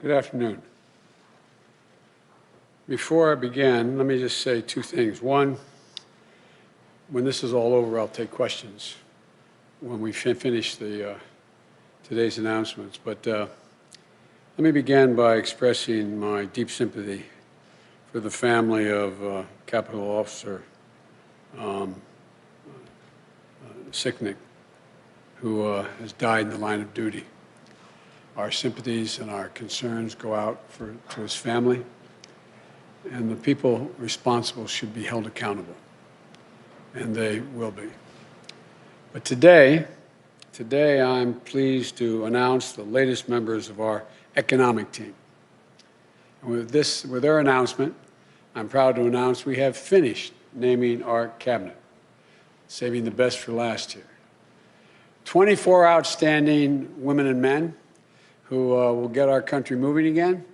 Good afternoon. Before I begin, let me just say two things. One, when this is all over, I'll take questions when we finish today's announcements. But let me begin by expressing my deep sympathy for the family of Capitol Officer Sicknick, who has died in the line of duty. Our sympathies and our concerns go out to his family, and the people responsible should be held accountable, and they will be. But today I'm pleased to announce the latest members of our economic team. And with their announcement, I'm proud to announce we have finished naming our cabinet, saving the best for last year. 24 outstanding women and men who will get our country moving again,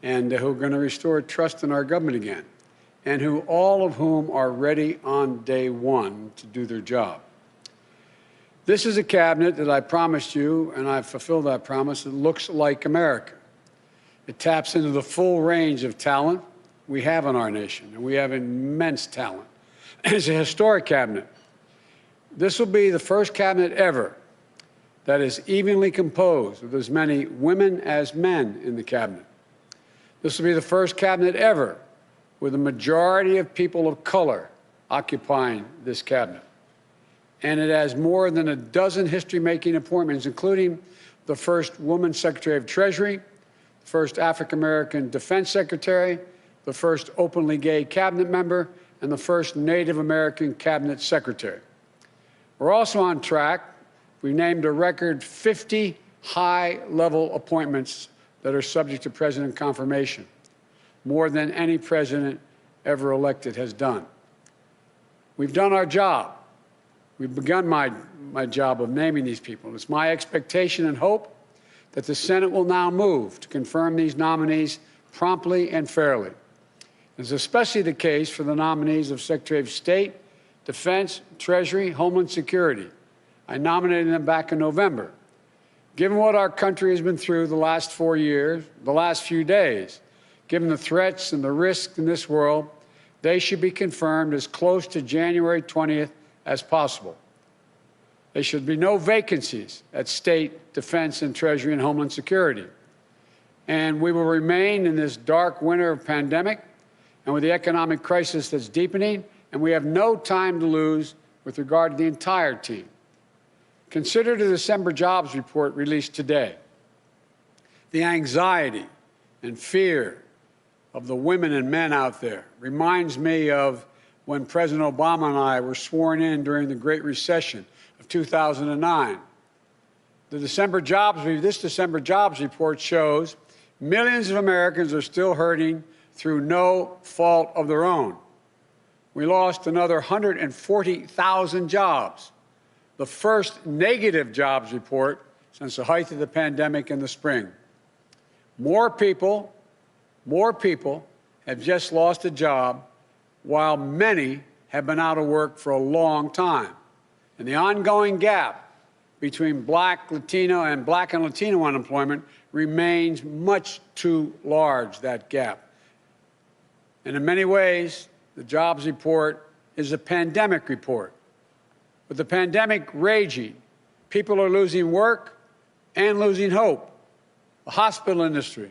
and who are going to restore trust in our government again, and all of whom are ready on day one to do their job. This is a cabinet that I promised you, and I've fulfilled that promise. It looks like America. It taps into the full range of talent we have in our nation, and we have immense talent. It's a historic cabinet. This will be the first cabinet ever that is evenly composed with as many women as men in the cabinet. This will be the first cabinet ever with a majority of people of color occupying this cabinet. And it has more than a dozen history-making appointments, including the first woman Secretary of Treasury, the first African-American Defense Secretary, the first openly gay cabinet member, and the first Native American cabinet secretary. We're also on track. We named a record 50 high-level appointments that are subject to president confirmation, more than any president ever elected has done. We've done our job. We've begun my job of naming these people. It's my expectation and hope that the Senate will now move to confirm these nominees promptly and fairly. It's especially the case for the nominees of Secretary of State, Defense, Treasury, Homeland Security. I nominated them back in November. Given what our country has been through the last 4 years, the last few days, given the threats and the risks in this world, they should be confirmed as close to January 20th as possible. There should be no vacancies at State, Defense, and Treasury and Homeland Security. And we will remain in this dark winter of pandemic and with the economic crisis that's deepening, and we have no time to lose with regard to the entire team. Consider the December jobs report released today. The anxiety and fear of the women and men out there reminds me of when President Obama and I were sworn in during the Great Recession of 2009. This December jobs report shows millions of Americans are still hurting through no fault of their own. We lost another 140,000 jobs, the first negative jobs report since the height of the pandemic in the spring. More people have just lost a job, while many have been out of work for a long time. And the ongoing gap between Black and Latino unemployment remains much too large, that gap. And in many ways, the jobs report is a pandemic report. With the pandemic raging, people are losing work and losing hope. The hospital industry,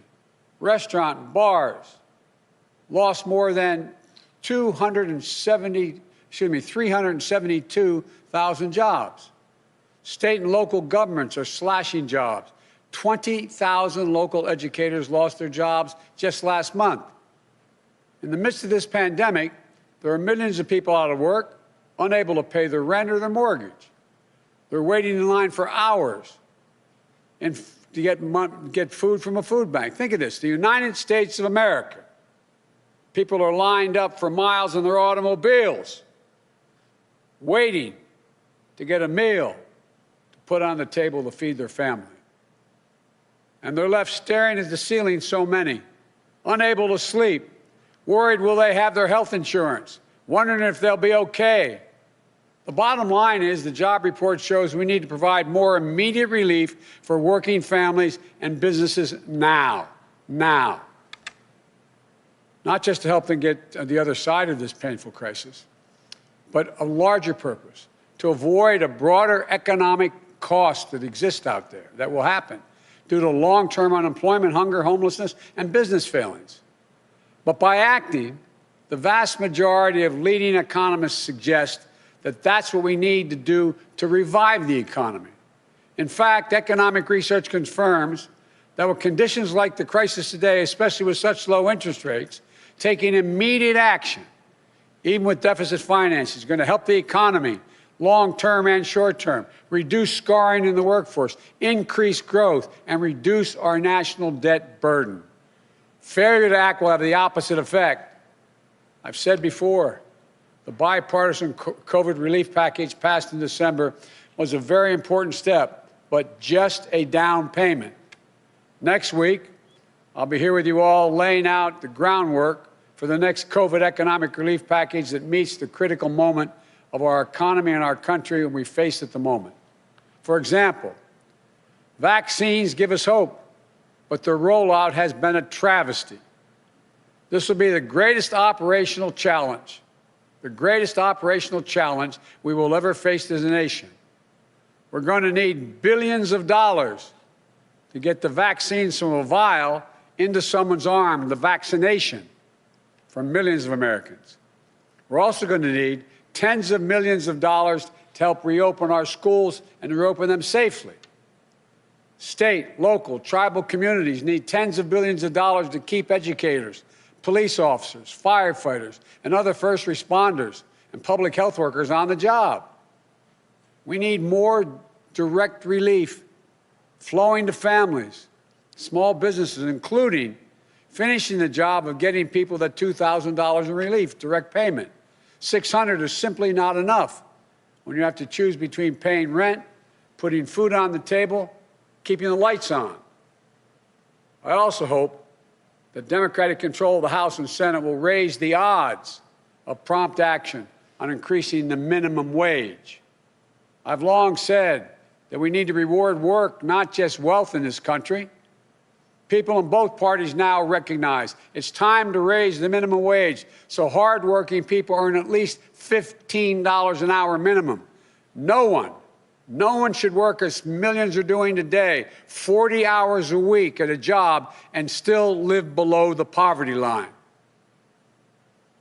restaurant and bars lost more than 372,000 jobs. State and local governments are slashing jobs. 20,000 local educators lost their jobs just last month. In the midst of this pandemic, there are millions of people out of work, unable to pay their rent or their mortgage. They're waiting in line for hours to get food from a food bank. Think of this, the United States of America. People are lined up for miles in their automobiles, waiting to get a meal to put on the table to feed their family. And they're left staring at the ceiling, so many, unable to sleep, worried will they have their health insurance, wondering if they'll be okay. The bottom line is the job report shows we need to provide more immediate relief for working families and businesses now. now. Not just to help them get on the other side of this painful crisis, but a larger purpose, to avoid a broader economic cost that exists out there, that will happen due to long-term unemployment, hunger, homelessness, and business failings. But by acting, the vast majority of leading economists suggest that that's what we need to do to revive the economy. In fact, economic research confirms that with conditions like the crisis today, especially with such low interest rates, taking immediate action, even with deficit finance, is going to help the economy long-term and short-term, reduce scarring in the workforce, increase growth, and reduce our national debt burden. Failure to act will have the opposite effect. I've said before, the bipartisan COVID relief package passed in December was a very important step, but just a down payment. Next week, I'll be here with you all laying out the groundwork for the next COVID economic relief package that meets the critical moment of our economy and our country when we face at the moment. For example, vaccines give us hope, but their rollout has been a travesty. This will be the greatest operational challenge we will ever face as a nation. We're going to need billions of dollars to get the vaccines from a vial into someone's arm, the vaccination for millions of Americans. We're also going to need tens of millions of dollars to help reopen our schools and reopen them safely. State, local, tribal communities need tens of billions of dollars to keep educators, police officers, firefighters, and other first responders and public health workers on the job. We need more direct relief flowing to families, small businesses, including finishing the job of getting people that $2,000 in relief, direct payment. $600 is simply not enough when you have to choose between paying rent, putting food on the table, keeping the lights on. I also hope that Democratic control of the House and Senate will raise the odds of prompt action on increasing the minimum wage. I've long said that we need to reward work, not just wealth in this country. People in both parties now recognize it's time to raise the minimum wage so hardworking people earn at least $15 an hour minimum. No one should work as millions are doing today, 40 hours a week at a job, and still live below the poverty line.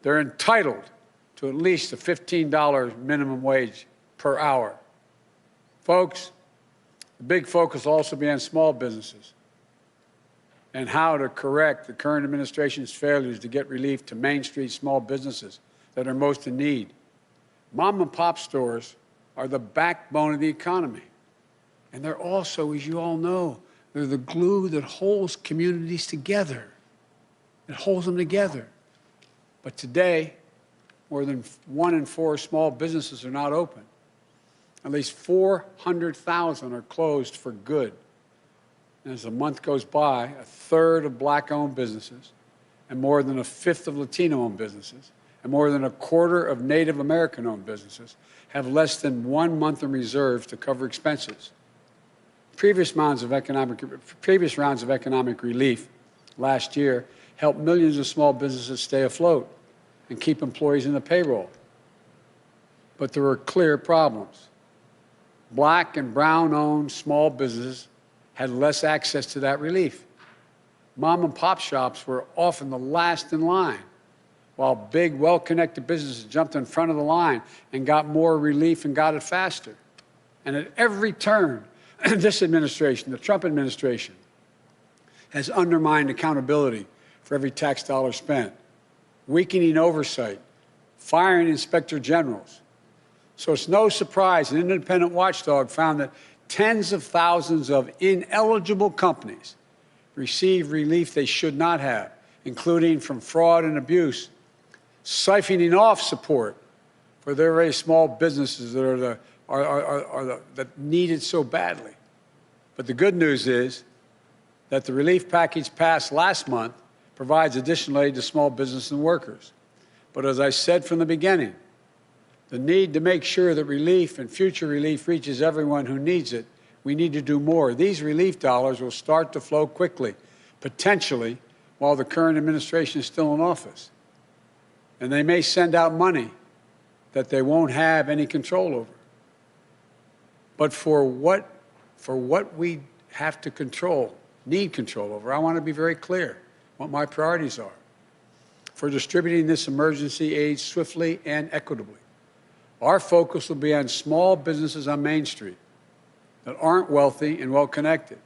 They're entitled to at least a $15 minimum wage per hour. Folks, the big focus will also be on small businesses and how to correct the current administration's failures to get relief to Main Street small businesses that are most in need. Mom and pop stores are the backbone of the economy. And they're also, as you all know, they're the glue that holds communities together. It holds them together. But today, more than 1 in 4 small businesses are not open. At least 400,000 are closed for good. And as the month goes by, a third of black-owned businesses, and more than a fifth of Latino-owned businesses, and more than a quarter of Native American-owned businesses have less than 1 month in reserves to cover expenses. Previous rounds of economic relief last year helped millions of small businesses stay afloat and keep employees in the payroll. But there were clear problems. Black and brown-owned small businesses had less access to that relief. Mom and pop shops were often the last in line, while big, well-connected businesses jumped in front of the line and got more relief and got it faster. And at every turn, this administration, the Trump administration, has undermined accountability for every tax dollar spent, weakening oversight, firing inspector generals. So it's no surprise an independent watchdog found that tens of thousands of ineligible companies receive relief they should not have, including from fraud and abuse, siphoning off support for their very small businesses that that need it so badly. But the good news is that the relief package passed last month provides additional aid to small business and workers. But as I said from the beginning, the need to make sure that relief and future relief reaches everyone who needs it, we need to do more. These relief dollars will start to flow quickly, potentially while the current administration is still in office. And they may send out money that they won't have any control over. But for what we have to control, need control over, I want to be very clear what my priorities are for distributing this emergency aid swiftly and equitably. Our focus will be on small businesses on Main Street that aren't wealthy and well-connected,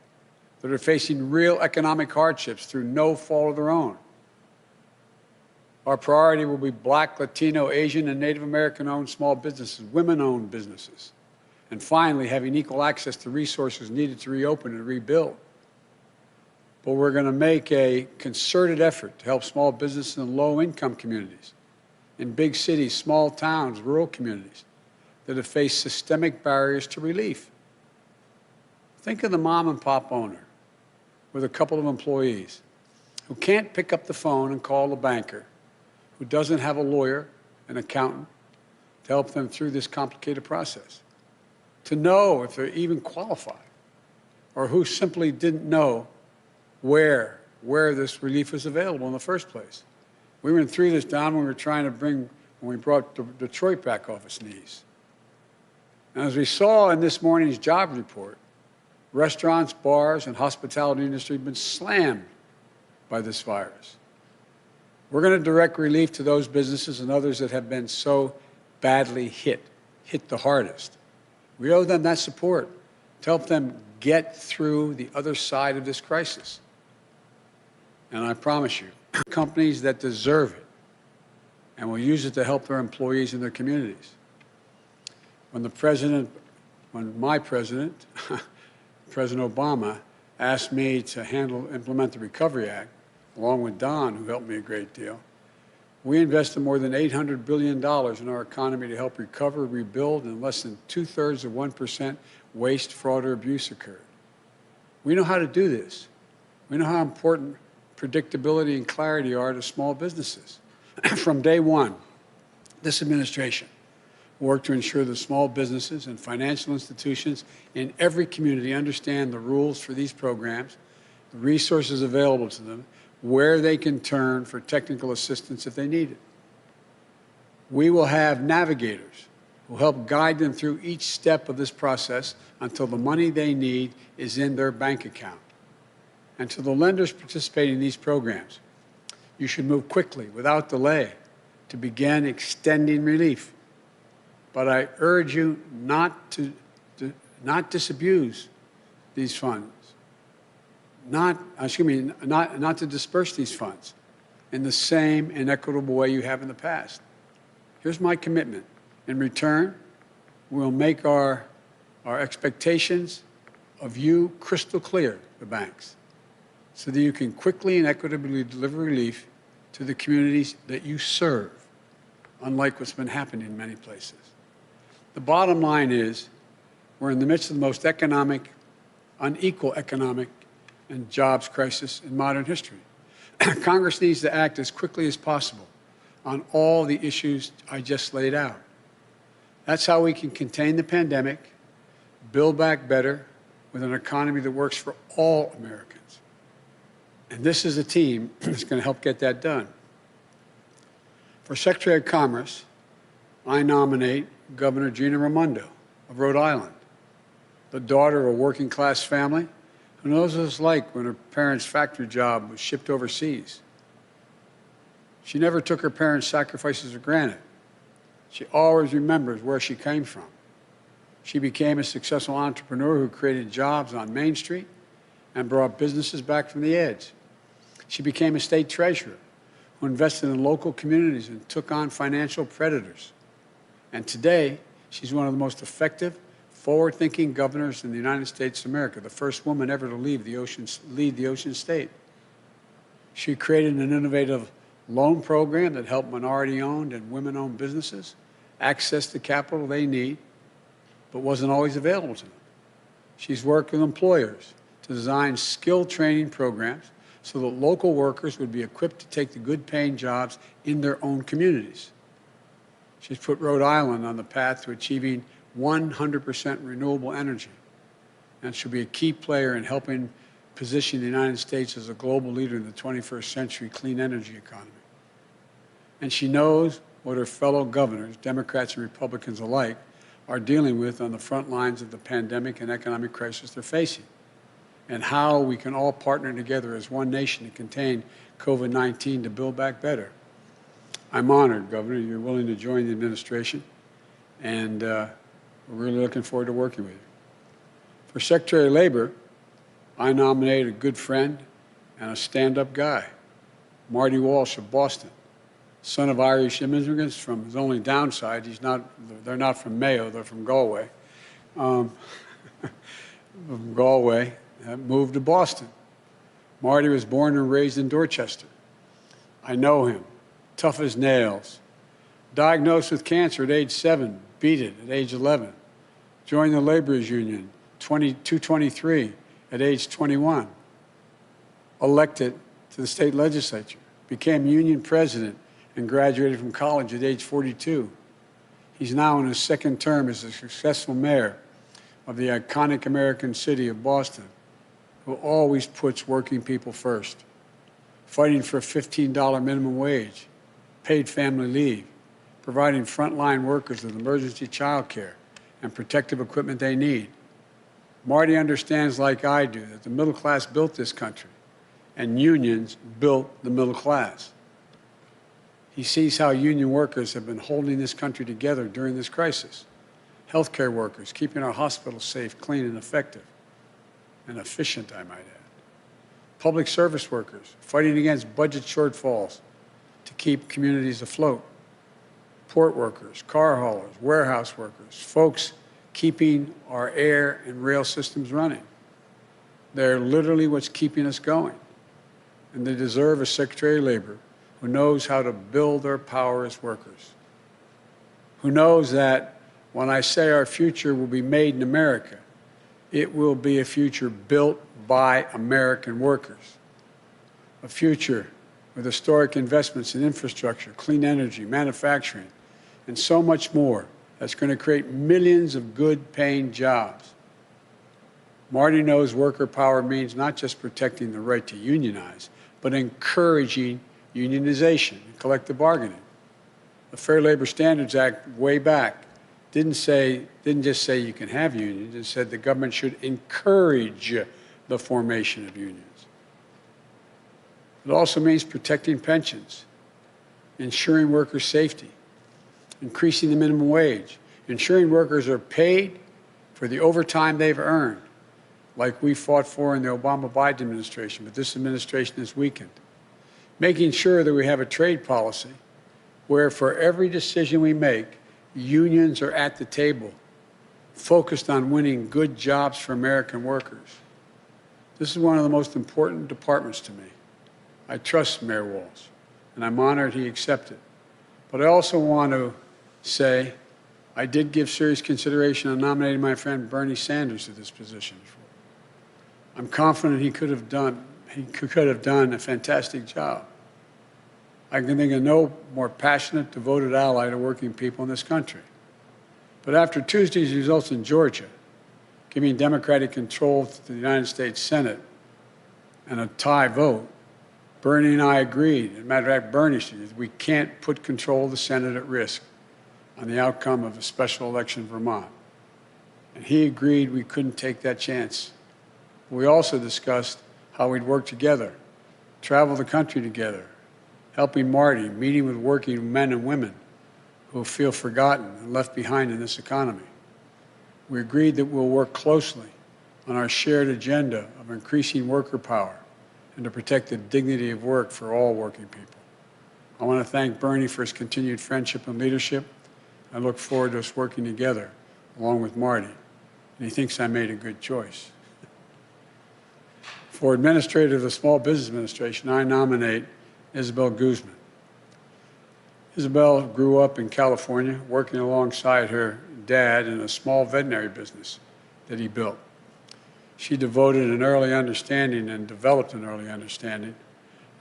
that are facing real economic hardships through no fault of their own. Our priority will be Black, Latino, Asian, and Native American-owned small businesses, women-owned businesses, and finally, having equal access to resources needed to reopen and rebuild. But we're going to make a concerted effort to help small businesses in low-income communities, in big cities, small towns, rural communities that have faced systemic barriers to relief. Think of the mom-and-pop owner with a couple of employees who can't pick up the phone and call the banker, who doesn't have a lawyer, an accountant, to help them through this complicated process, to know if they're even qualified, or who simply didn't know where this relief was available in the first place. We went through this, Don, when we brought Detroit back off its knees. And as we saw in this morning's job report, restaurants, bars, and hospitality industry have been slammed by this virus. We're going to direct relief to those businesses and others that have been so badly hit the hardest. We owe them that support to help them get through the other side of this crisis. And I promise you, companies that deserve it and will use it to help their employees and their communities. When my president, President Obama, asked me to implement the Recovery Act, along with Don, who helped me a great deal, we invested more than $800 billion in our economy to help recover, rebuild, and less than 2/3 of 1% waste, fraud, or abuse occurred. We know how to do this. We know how important predictability and clarity are to small businesses. From day one, this administration worked to ensure that small businesses and financial institutions in every community understand the rules for these programs, the resources available to them, where they can turn for technical assistance if they need it. We will have navigators who help guide them through each step of this process until the money they need is in their bank account. And to the lenders participating in these programs, you should move quickly, without delay, to begin extending relief. But I urge you not to disabuse these funds, not to disperse these funds in the same inequitable way you have in the past. Here's my commitment. In return, we'll make our expectations of you crystal clear, the banks, so that you can quickly and equitably deliver relief to the communities that you serve, unlike what's been happening in many places. The bottom line is we're in the midst of the most unequal economic and jobs crisis in modern history. Congress needs to act as quickly as possible on all the issues I just laid out. That's how we can contain the pandemic, build back better with an economy that works for all Americans. And this is a team that's going to help get that done. For Secretary of Commerce, I nominate Governor Gina Raimondo of Rhode Island, the daughter of a working-class family who knows what it's like when her parents' factory job was shipped overseas. She never took her parents' sacrifices for granted. She always remembers where she came from. She became a successful entrepreneur who created jobs on Main Street and brought businesses back from the edge. She became a state treasurer who invested in local communities and took on financial predators. And today, she's one of the most effective, forward-thinking governors in the United States of America, the first woman ever to lead the Ocean State. She created an innovative loan program that helped minority-owned and women-owned businesses access the capital they need, but wasn't always available to them. She's worked with employers to design skill training programs so that local workers would be equipped to take the good-paying jobs in their own communities. She's put Rhode Island on the path to achieving 100% renewable energy, and she'll be a key player in helping position the United States as a global leader in the 21st century clean energy economy. And she knows what her fellow governors, Democrats and Republicans alike, are dealing with on the front lines of the pandemic and economic crisis they're facing, and how we can all partner together as one nation to contain COVID-19 to build back better. I'm honored, Governor, you're willing to join the administration, and we're really looking forward to working with you. For Secretary of Labor, I nominate a good friend and a stand-up guy, Marty Walsh of Boston, son of Irish immigrants. From his only downside, they're not from Mayo, they're from Galway. From Galway, moved to Boston. Marty was born and raised in Dorchester. I know him, tough as nails. Diagnosed with cancer at age 7, beat it at age 11. Joined the laborers union, 223 at age 21. Elected to the state legislature, became union president and graduated from college at age 42. He's now in his second term as a successful mayor of the iconic American city of Boston, who always puts working people first, fighting for a $15 minimum wage, paid family leave, providing frontline workers with emergency child care and protective equipment they need. Marty understands, like I do, that the middle class built this country, and unions built the middle class. He sees how union workers have been holding this country together during this crisis. Healthcare workers, keeping our hospitals safe, clean, and effective, and efficient, I might add. Public service workers, fighting against budget shortfalls to keep communities afloat. Port workers, car haulers, warehouse workers, folks keeping our air and rail systems running. They're literally what's keeping us going. And they deserve a Secretary of Labor who knows how to build their power as workers, who knows that when I say our future will be made in America, it will be a future built by American workers, a future with historic investments in infrastructure, clean energy, manufacturing, and so much more that's going to create millions of good-paying jobs. Marty knows worker power means not just protecting the right to unionize, but encouraging unionization and collective bargaining. The Fair Labor Standards Act, way back, didn't just say you can have unions. It said the government should encourage the formation of unions. It also means protecting pensions, ensuring workers' safety, increasing the minimum wage, ensuring workers are paid for the overtime they've earned, like we fought for in the Obama-Biden administration, but this administration has weakened. Making sure that we have a trade policy where for every decision we make, unions are at the table, focused on winning good jobs for American workers. This is one of the most important departments to me. I trust Mayor Walsh, and I'm honored he accepted. But I also want to say I did give serious consideration on nominating my friend Bernie Sanders to this position. I'm confident he could have done a fantastic job. I can think of no more passionate, devoted ally to working people in this country. But after Tuesday's results in Georgia, giving Democratic control to the United States Senate and a tie vote, Bernie and I agreed. As a matter of fact, Bernie said we can't put control of the Senate at risk on the outcome of a special election in Vermont. And he agreed we couldn't take that chance. We also discussed how we'd work together, travel the country together, helping Marty, meeting with working men and women who feel forgotten and left behind in this economy. We agreed that we'll work closely on our shared agenda of increasing worker power and to protect the dignity of work for all working people. I want to thank Bernie for his continued friendship and leadership. I look forward to us working together along with Marty, and he thinks I made a good choice. For Administrator of the Small Business Administration, I nominate Isabel Guzman. Isabel grew up in California, working alongside her dad in a small veterinary business that he built. She devoted an early understanding and developed an early understanding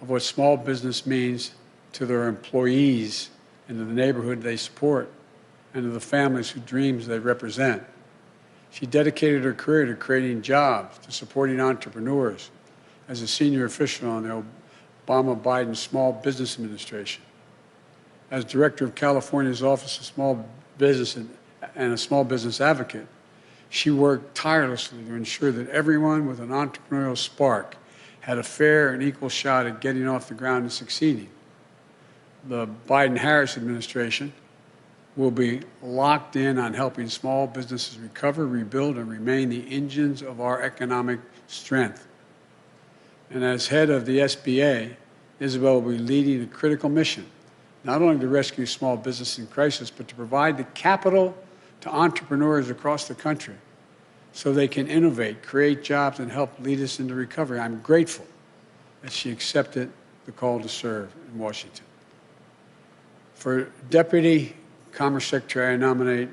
of what small business means to their employees and to the neighborhood they support and to the families whose dreams they represent. She dedicated her career to creating jobs, to supporting entrepreneurs, as a senior official on the Obama-Biden Small Business Administration. As director of California's Office of Small Business and a small business advocate, she worked tirelessly to ensure that everyone with an entrepreneurial spark had a fair and equal shot at getting off the ground and succeeding. The Biden-Harris administration will be locked in on helping small businesses recover, rebuild, and remain the engines of our economic strength. And as head of the SBA, Isabel will be leading a critical mission, not only to rescue small business in crisis, but to provide the capital to entrepreneurs across the country so they can innovate, create jobs, and help lead us into recovery. I'm grateful that she accepted the call to serve in Washington. For Deputy Commerce Secretary, I nominate,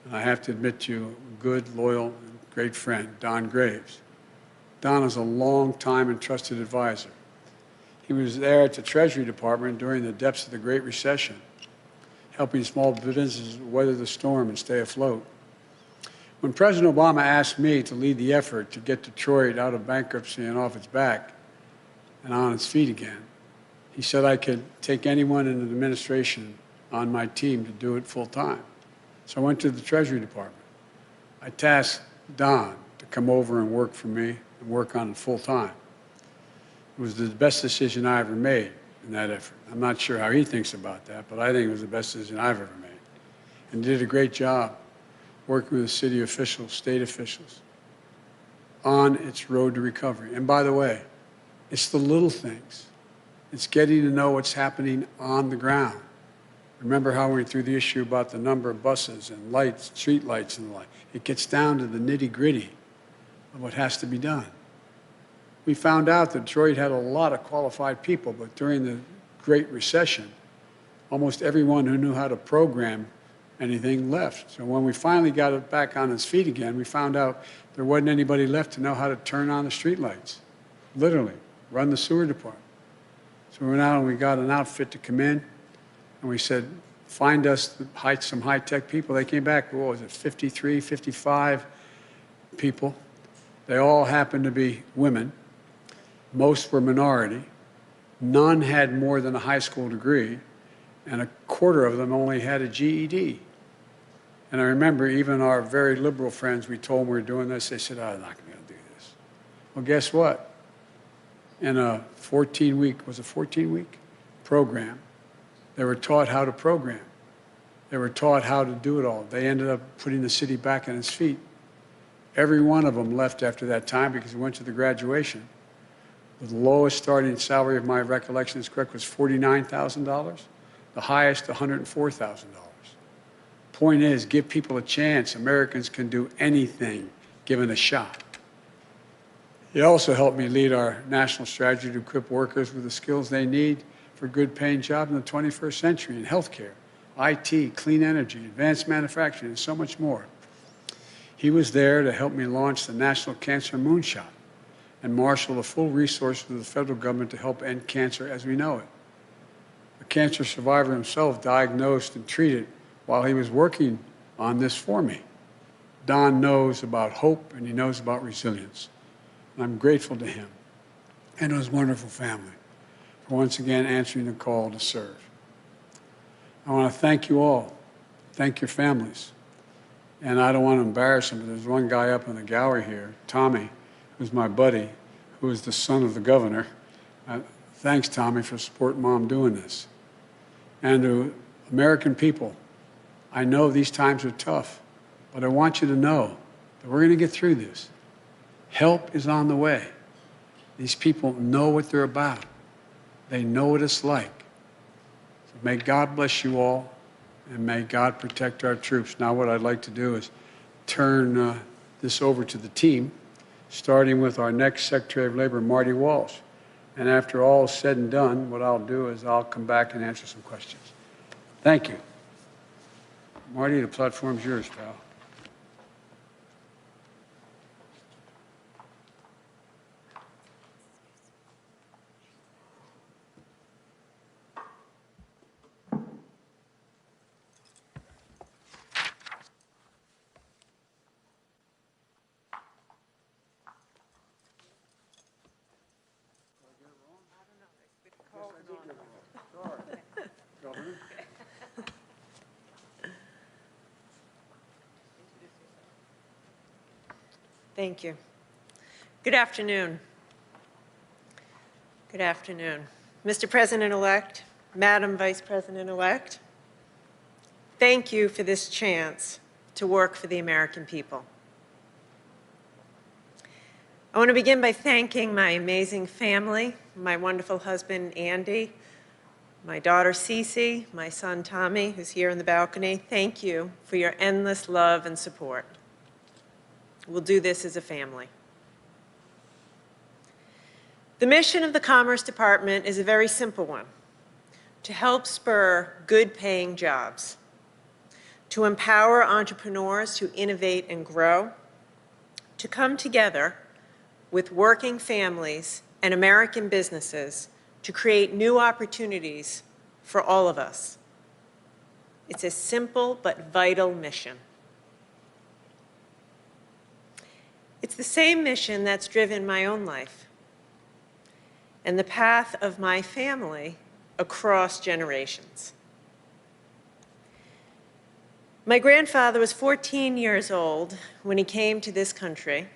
and I have to admit to you, a good, loyal, and great friend, Don Graves. Don is a long-time and trusted advisor. He was there at the Treasury Department during the depths of the Great Recession, helping small businesses weather the storm and stay afloat. When President Obama asked me to lead the effort to get Detroit out of bankruptcy and off its back and on its feet again, he said I could take anyone in the administration on my team to do it full time. So I went to the Treasury Department. I tasked Don to come over and work for me and work on it full time. It was the best decision I ever made in that effort. I'm not sure how he thinks about that, but I think it was the best decision I've ever made. And did a great job working with city officials, state officials, on its road to recovery. And by the way, it's the little things. It's getting to know what's happening on the ground. Remember how we went through the issue about the number of buses and lights, street lights and the like. It gets down to the nitty-gritty of what has to be done. We found out that Detroit had a lot of qualified people, but during the Great Recession, almost everyone who knew how to program anything left. So when we finally got it back on its feet again, we found out there wasn't anybody left to know how to turn on the street lights, literally, run the sewer department. So we went out and we got an outfit to come in, and we said, find us some high-tech people. They came back, what was it, 53, 55 people. They all happened to be women. Most were minority. None had more than a high school degree, and a quarter of them only had a GED. And I remember even our very liberal friends, we told them we were doing this, they said, oh, I'm not going to do this. Well, guess what? In a 14-week program, they were taught how to program. They were taught how to do it all. They ended up putting the city back on its feet. Every one of them left after that time because we went to the graduation. The lowest starting salary, if my recollection is correct, was $49,000. The highest, $104,000. Point is, give people a chance. Americans can do anything given a shot. He also helped me lead our national strategy to equip workers with the skills they need for good-paying jobs in the 21st century in healthcare, IT, clean energy, advanced manufacturing, and so much more. He was there to help me launch the National Cancer Moonshot and marshal the full resources of the federal government to help end cancer as we know it. A cancer survivor himself, diagnosed and treated while he was working on this for me. Don knows about hope and he knows about resilience. And I'm grateful to him and to his wonderful family for once again answering the call to serve. I want to thank you all. Thank your families. And I don't want to embarrass him, but there's one guy up in the gallery here, Tommy, who's my buddy, who is the son of the governor. Thanks, Tommy, for supporting Mom doing this. And to American people, I know these times are tough, but I want you to know that we're going to get through this. Help is on the way. These people know what they're about. They know what it's like. So may God bless you all, and may God protect our troops. Now what I'd like to do is turn this over to the team, starting with our next Secretary of Labor, Marty Walsh. And after all is said and done, what I'll do is I'll come back and answer some questions. Thank you. Marty, the platform's yours, pal. Governor. Thank you. Good afternoon. Good afternoon. Mr. President-elect, Madam Vice President-elect, thank you for this chance to work for the American people. I want to begin by thanking my amazing family, my wonderful husband, Andy, my daughter, Cece, my son, Tommy, who's here in the balcony. Thank you for your endless love and support. We'll do this as a family. The mission of the Commerce Department is a very simple one: to help spur good-paying jobs, to empower entrepreneurs to innovate and grow, to come together with working families and American businesses to create new opportunities for all of us. It's a simple but vital mission. It's the same mission that's driven my own life and the path of my family across generations. My grandfather was 14 years old when he came to this country.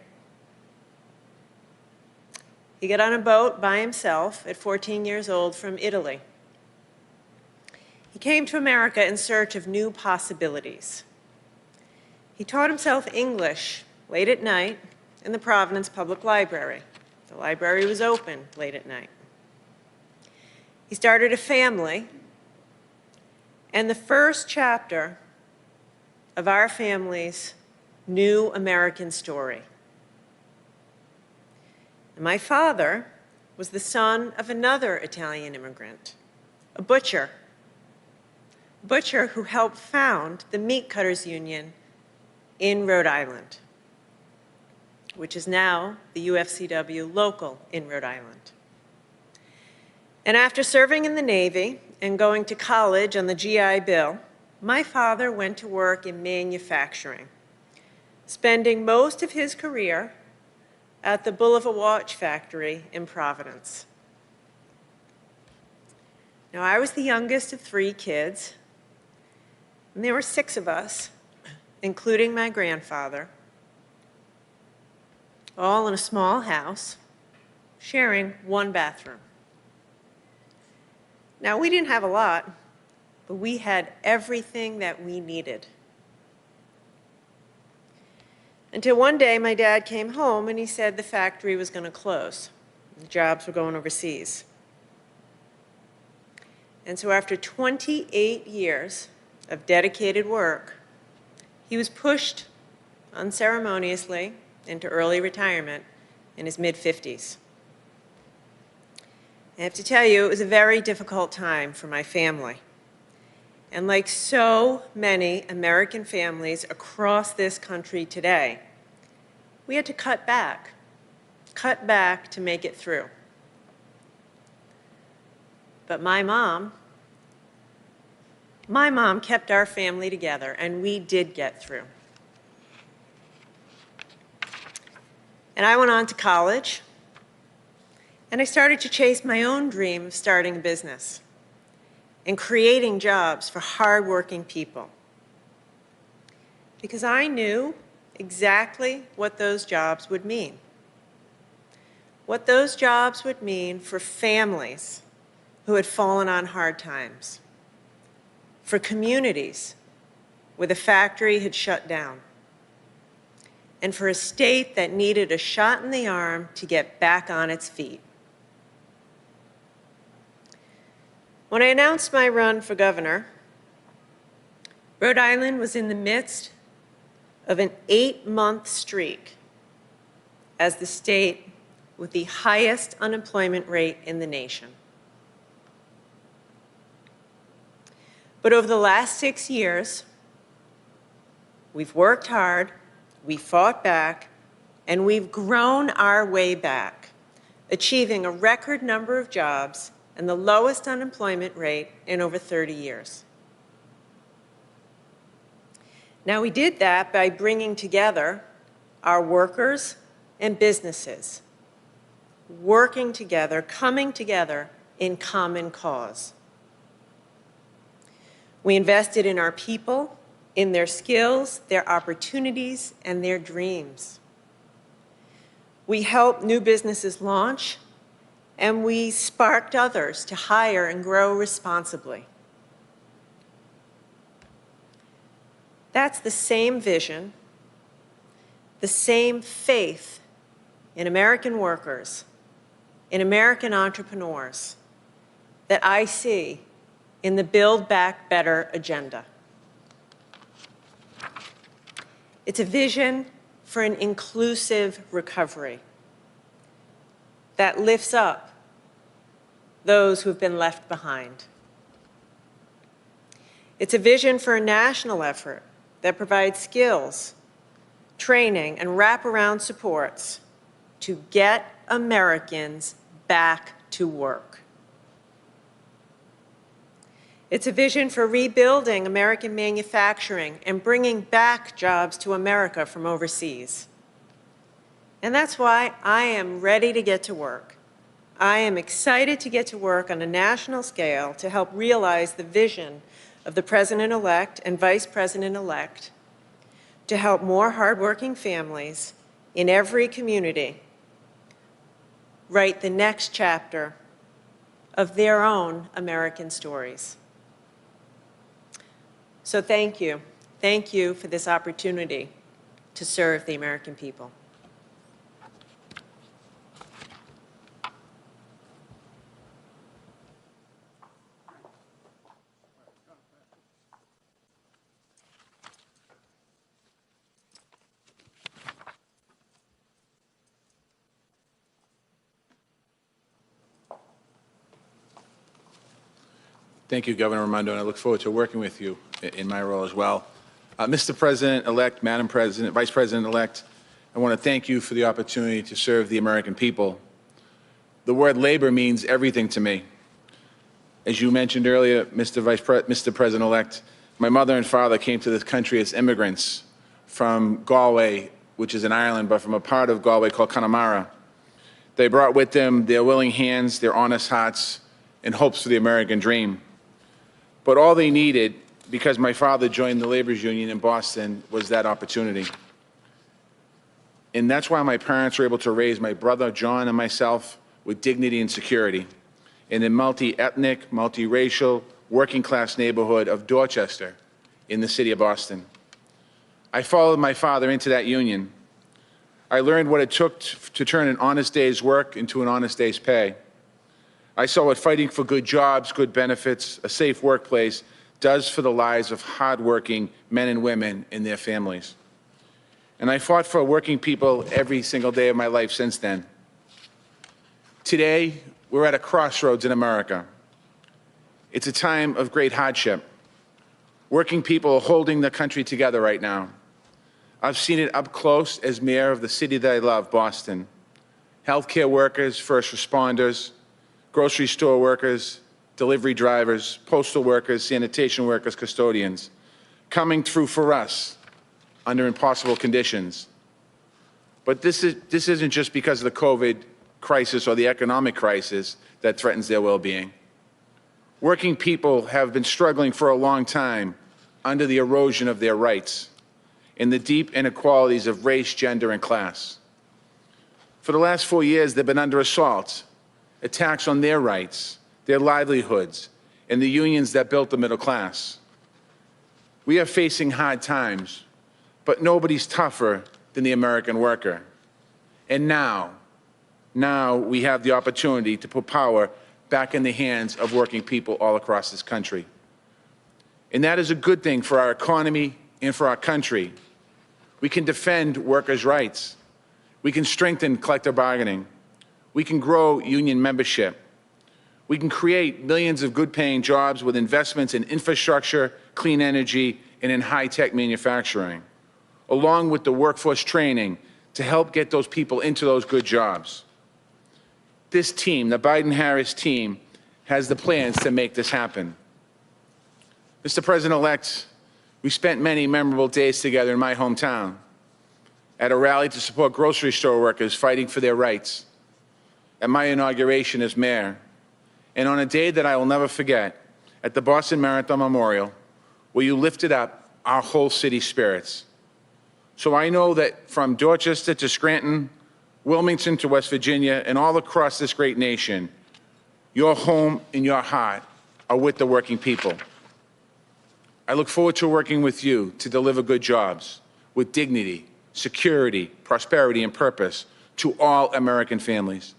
He got on a boat by himself at 14 years old from Italy. He came to America in search of new possibilities. He taught himself English late at night in the Providence Public Library. The library was open late at night. He started a family, and the first chapter of our family's new American story. And my father was the son of another Italian immigrant, a butcher who helped found the Meat Cutters Union in Rhode Island, which is now the UFCW local in Rhode Island. And after serving in the Navy and going to college on the GI Bill, my father went to work in manufacturing, spending most of his career at the Bulova Watch Factory in Providence. Now, I was the youngest of 3 kids, and there were 6 of us, including my grandfather, all in a small house, sharing one bathroom. Now, we didn't have a lot, but we had everything that we needed. Until one day, my dad came home and he said the factory was going to close. The jobs were going overseas. And so after 28 years of dedicated work, he was pushed unceremoniously into early retirement in his mid-50s. I have to tell you, it was a very difficult time for my family. And like so many American families across this country today, we had to cut back to make it through. But my mom kept our family together, and we did get through. And I went on to college, and I started to chase my own dream of starting a business and creating jobs for hardworking people. Because I knew exactly what those jobs would mean. What those jobs would mean for families who had fallen on hard times, for communities where the factory had shut down, and for a state that needed a shot in the arm to get back on its feet. When I announced my run for governor, Rhode Island was in the midst of an 8-month streak as the state with the highest unemployment rate in the nation. But over the last 6 years, we've worked hard, we fought back, and we've grown our way back, achieving a record number of jobs and the lowest unemployment rate in over 30 years. Now, we did that by bringing together our workers and businesses, working together, coming together in common cause. We invested in our people, in their skills, their opportunities, and their dreams. We helped new businesses launch, and we sparked others to hire and grow responsibly. That's the same vision, the same faith in American workers, in American entrepreneurs that I see in the Build Back Better agenda. It's a vision for an inclusive recovery that lifts up those who've been left behind. It's a vision for a national effort that provides skills, training, and wraparound supports to get Americans back to work. It's a vision for rebuilding American manufacturing and bringing back jobs to America from overseas. And that's why I am ready to get to work. I am excited to get to work on a national scale to help realize the vision of the President-elect and Vice President-elect to help more hardworking families in every community write the next chapter of their own American stories. So thank you. Thank you for this opportunity to serve the American people. Thank you, Governor Raimondo, and I look forward to working with you in my role as well. Mr. President-elect, Madam President, Vice President-elect, I want to thank you for the opportunity to serve the American people. The word labor means everything to me. As you mentioned earlier, Mr. President-elect, my mother and father came to this country as immigrants from Galway, which is in Ireland, but from a part of Galway called Connemara. They brought with them their willing hands, their honest hearts, and hopes for the American dream. But all they needed, because my father joined the laborers union in Boston, was that opportunity. And that's why my parents were able to raise my brother, John, and myself with dignity and security in the multi-ethnic, multi-racial, working-class neighborhood of Dorchester in the city of Boston. I followed my father into that union. I learned what it took to turn an honest day's work into an honest day's pay. I saw what fighting for good jobs, good benefits, a safe workplace does for the lives of hardworking men and women and their families. And I fought for working people every single day of my life since then. Today, we're at a crossroads in America. It's a time of great hardship. Working people are holding the country together right now. I've seen it up close as mayor of the city that I love, Boston. Healthcare workers, first responders, grocery store workers, delivery drivers, postal workers, sanitation workers, custodians, coming through for us under impossible conditions. But this isn't just because of the COVID crisis or the economic crisis that threatens their well-being. Working people have been struggling for a long time under the erosion of their rights and the deep inequalities of race, gender, and class. For the last 4 years, they've been under assault, attacks on their rights, their livelihoods, and the unions that built the middle class. We are facing hard times, but nobody's tougher than the American worker. And now we have the opportunity to put power back in the hands of working people all across this country. And that is a good thing for our economy and for our country. We can defend workers' rights. We can strengthen collective bargaining. We can grow union membership. We can create millions of good-paying jobs with investments in infrastructure, clean energy, and in high-tech manufacturing, along with the workforce training to help get those people into those good jobs. This team, the Biden-Harris team, has the plans to make this happen. Mr. President-elect, we spent many memorable days together in my hometown at a rally to support grocery store workers fighting for their rights, at my inauguration as mayor, and on a day that I will never forget, at the Boston Marathon Memorial, where you lifted up our whole city's spirits. So I know that from Dorchester to Scranton, Wilmington to West Virginia, and all across this great nation, your home and your heart are with the working people. I look forward to working with you to deliver good jobs with dignity, security, prosperity, and purpose to all American families.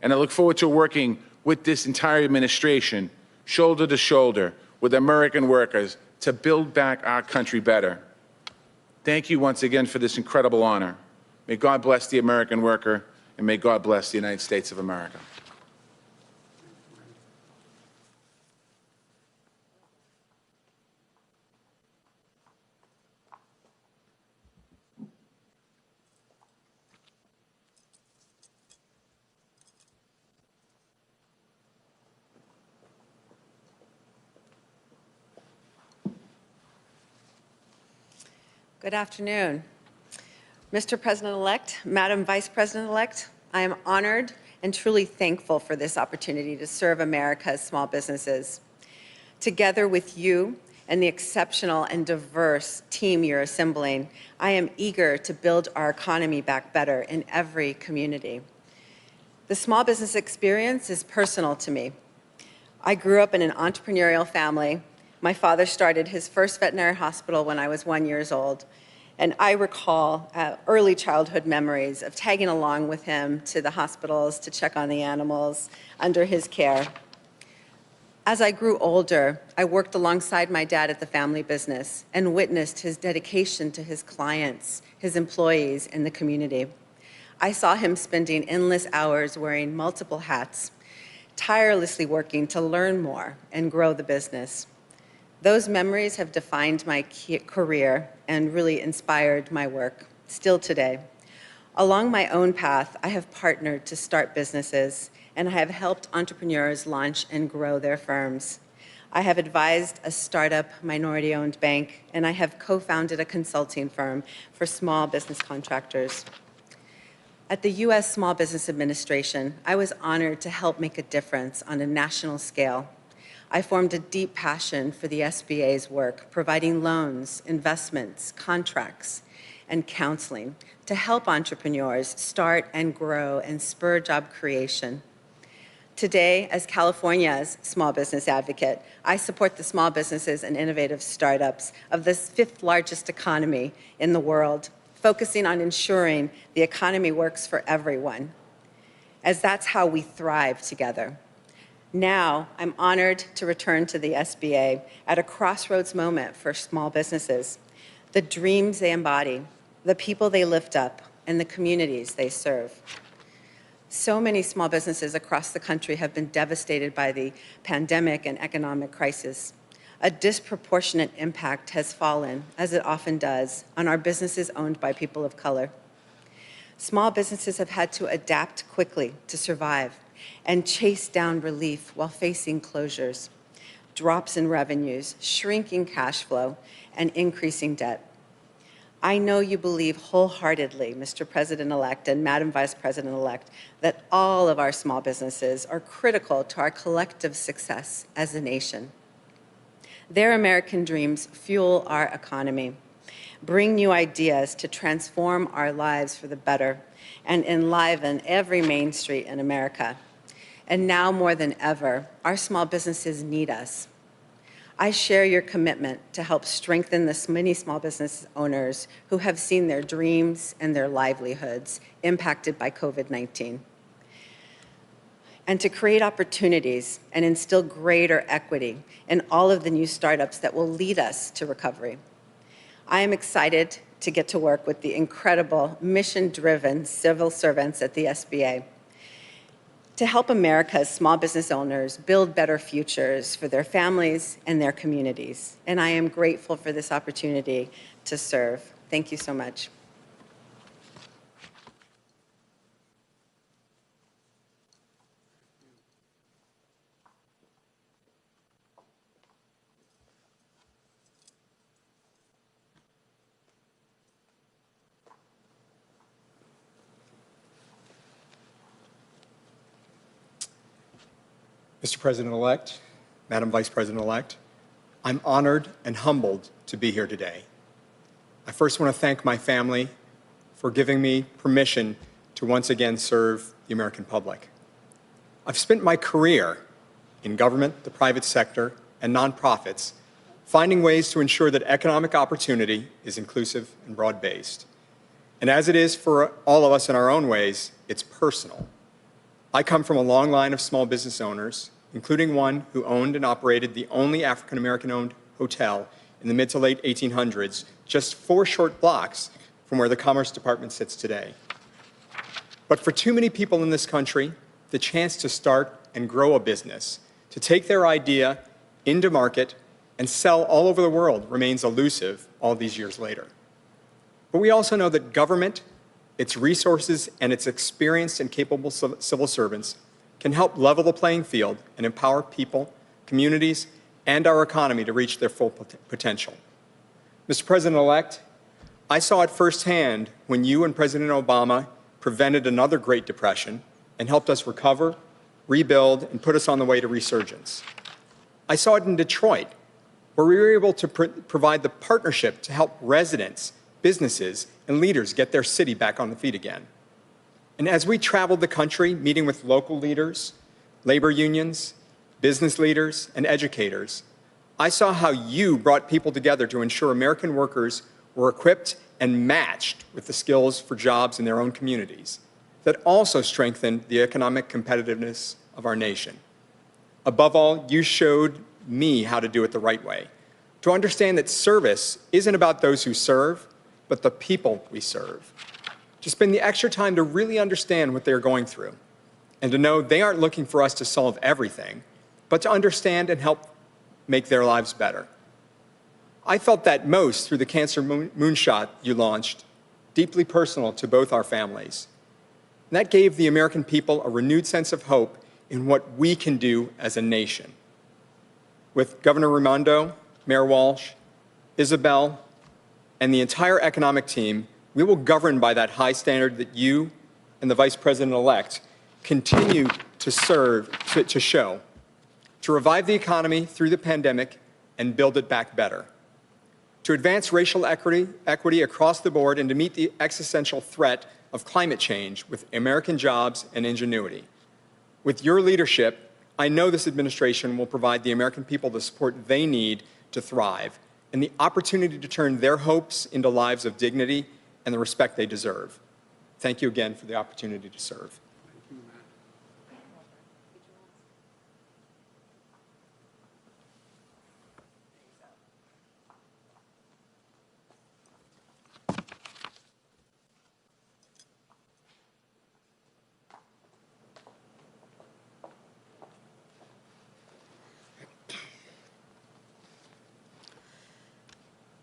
And I look forward to working with this entire administration, shoulder to shoulder with American workers to build back our country better. Thank you once again for this incredible honor. May God bless the American worker, and may God bless the United States of America. Good afternoon. Mr. President-elect, Madam Vice President-elect, I am honored and truly thankful for this opportunity to serve America's small businesses. Together with you and the exceptional and diverse team you're assembling, I am eager to build our economy back better in every community. The small business experience is personal to me. I grew up in an entrepreneurial family. My father started his first veterinary hospital when I was 1 year old, and I recall early childhood memories of tagging along with him to the hospitals to check on the animals under his care. As I grew older, I worked alongside my dad at the family business and witnessed his dedication to his clients, his employees, and the community. I saw him spending endless hours wearing multiple hats, tirelessly working to learn more and grow the business. Those memories have defined my career and really inspired my work, still today. Along my own path, I have partnered to start businesses, and I have helped entrepreneurs launch and grow their firms. I have advised a startup minority-owned bank, and I have co-founded a consulting firm for small business contractors. At the U.S. Small Business Administration, I was honored to help make a difference on a national scale. I formed a deep passion for the SBA's work, providing loans, investments, contracts, and counseling to help entrepreneurs start and grow and spur job creation. Today, as California's small business advocate, I support the small businesses and innovative startups of the 5th largest economy in the world, focusing on ensuring the economy works for everyone, as that's how we thrive together. Now, I'm honored to return to the SBA at a crossroads moment for small businesses, the dreams they embody, the people they lift up, and the communities they serve. So many small businesses across the country have been devastated by the pandemic and economic crisis. A disproportionate impact has fallen, as it often does, on our businesses owned by people of color. Small businesses have had to adapt quickly to survive and chase down relief while facing closures, drops in revenues, shrinking cash flow, and increasing debt. I know you believe wholeheartedly, Mr. President-elect and Madam Vice President-elect, that all of our small businesses are critical to our collective success as a nation. Their American dreams fuel our economy, bring new ideas to transform our lives for the better, and enliven every main street in America. And now more than ever, our small businesses need us. I share your commitment to help strengthen the many small business owners who have seen their dreams and their livelihoods impacted by COVID-19, and to create opportunities and instill greater equity in all of the new startups that will lead us to recovery. I am excited to get to work with the incredible mission-driven civil servants at the SBA to help America's small business owners build better futures for their families and their communities. And I am grateful for this opportunity to serve. Thank you so much. Mr. President-elect, Madam Vice President-elect, I'm honored and humbled to be here today. I first want to thank my family for giving me permission to once again serve the American public. I've spent my career in government, the private sector, and nonprofits, finding ways to ensure that economic opportunity is inclusive and broad-based. And as it is for all of us in our own ways, it's personal. I come from a long line of small business owners, including one who owned and operated the only African-American-owned hotel in the mid to late 1800s, just 4 short blocks from where the Commerce Department sits today. But for too many people in this country, the chance to start and grow a business, to take their idea into market and sell all over the world remains elusive all these years later. But we also know that government, its resources, and its experienced and capable civil servants can help level the playing field and empower people, communities, and our economy to reach their full potential. Mr. President-elect, I saw it firsthand when you and President Obama prevented another Great Depression and helped us recover, rebuild, and put us on the way to resurgence. I saw it in Detroit, where we were able to provide the partnership to help residents, businesses, and leaders get their city back on the feet again. And as we traveled the country, meeting with local leaders, labor unions, business leaders, and educators, I saw how you brought people together to ensure American workers were equipped and matched with the skills for jobs in their own communities that also strengthened the economic competitiveness of our nation. Above all, you showed me how to do it the right way, to understand that service isn't about those who serve, but the people we serve. To spend the extra time to really understand what they're going through, and to know they aren't looking for us to solve everything, but to understand and help make their lives better. I felt that most through the Cancer Moonshot you launched, deeply personal to both our families. And that gave the American people a renewed sense of hope in what we can do as a nation. With Governor Raimondo, Mayor Walsh, Isabel, and the entire economic team, we will govern by that high standard that you and the Vice President-elect continue to show, to revive the economy through the pandemic and build it back better, to advance racial equity across the board and to meet the existential threat of climate change with American jobs and ingenuity. With your leadership, I know this administration will provide the American people the support they need to thrive and the opportunity to turn their hopes into lives of dignity and the respect they deserve. Thank you again for the opportunity to serve.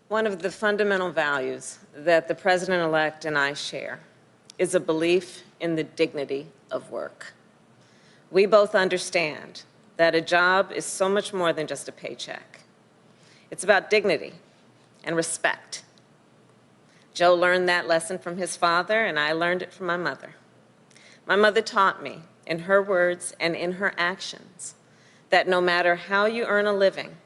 One of the fundamental values that the President-elect and I share is a belief in the dignity of work. We both understand that a job is so much more than just a paycheck. It's about dignity and respect. Joe learned that lesson from his father, and I learned it from my mother. My mother taught me, in her words and in her actions, that no matter how you earn a living,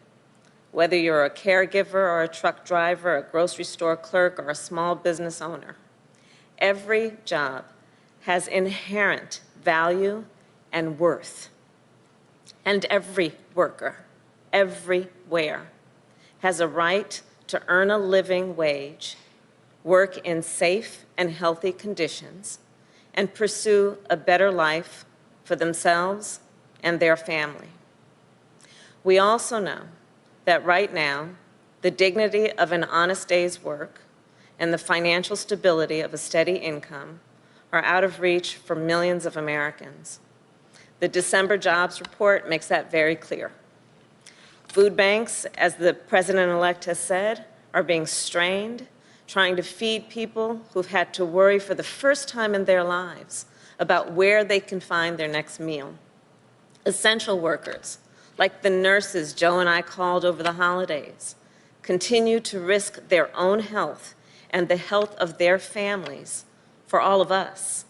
whether you're a caregiver or a truck driver, a grocery store clerk, or a small business owner, every job has inherent value and worth. And every worker, everywhere, has a right to earn a living wage, work in safe and healthy conditions, and pursue a better life for themselves and their family. We also know that right now, the dignity of an honest day's work and the financial stability of a steady income are out of reach for millions of Americans. The December jobs report makes that very clear. Food banks, as the President-elect has said, are being strained, trying to feed people who've had to worry for the first time in their lives about where they can find their next meal. Essential workers, like the nurses Joe and I called over the holidays, continue to risk their own health and the health of their families for all of us.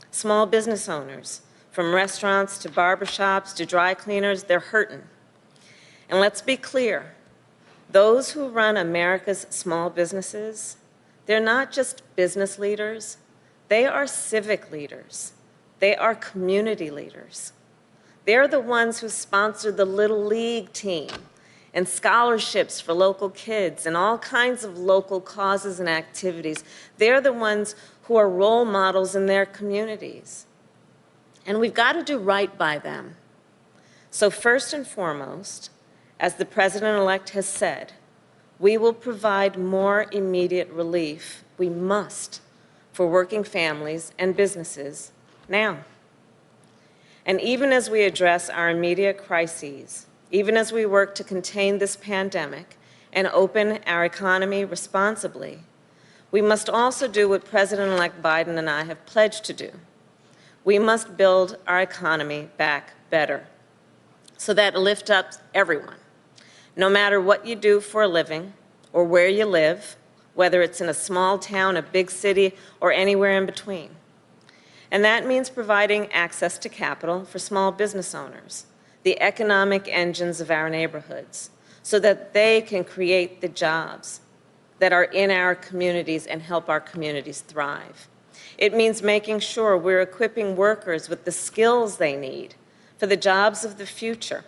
Small business owners From restaurants to barbershops to dry cleaners, they're hurting. And let's be clear, those who run America's small businesses, they're not just business leaders, they are civic leaders. They are community leaders. They're the ones who sponsor the Little League team and scholarships for local kids and all kinds of local causes and activities. They're the ones who are role models in their communities. And we've got to do right by them. So first and foremost, as the President-elect has said, we will provide more immediate relief. We must, for working families and businesses now. And even as we address our immediate crises, even as we work to contain this pandemic and open our economy responsibly, we must also do what President-elect Biden and I have pledged to do. We must build our economy back better so that it lifts up everyone, no matter what you do for a living or where you live, whether it's in a small town, a big city, or anywhere in between. And that means providing access to capital for small business owners, the economic engines of our neighborhoods, so that they can create the jobs that are in our communities and help our communities thrive. It means making sure we're equipping workers with the skills they need for the jobs of the future,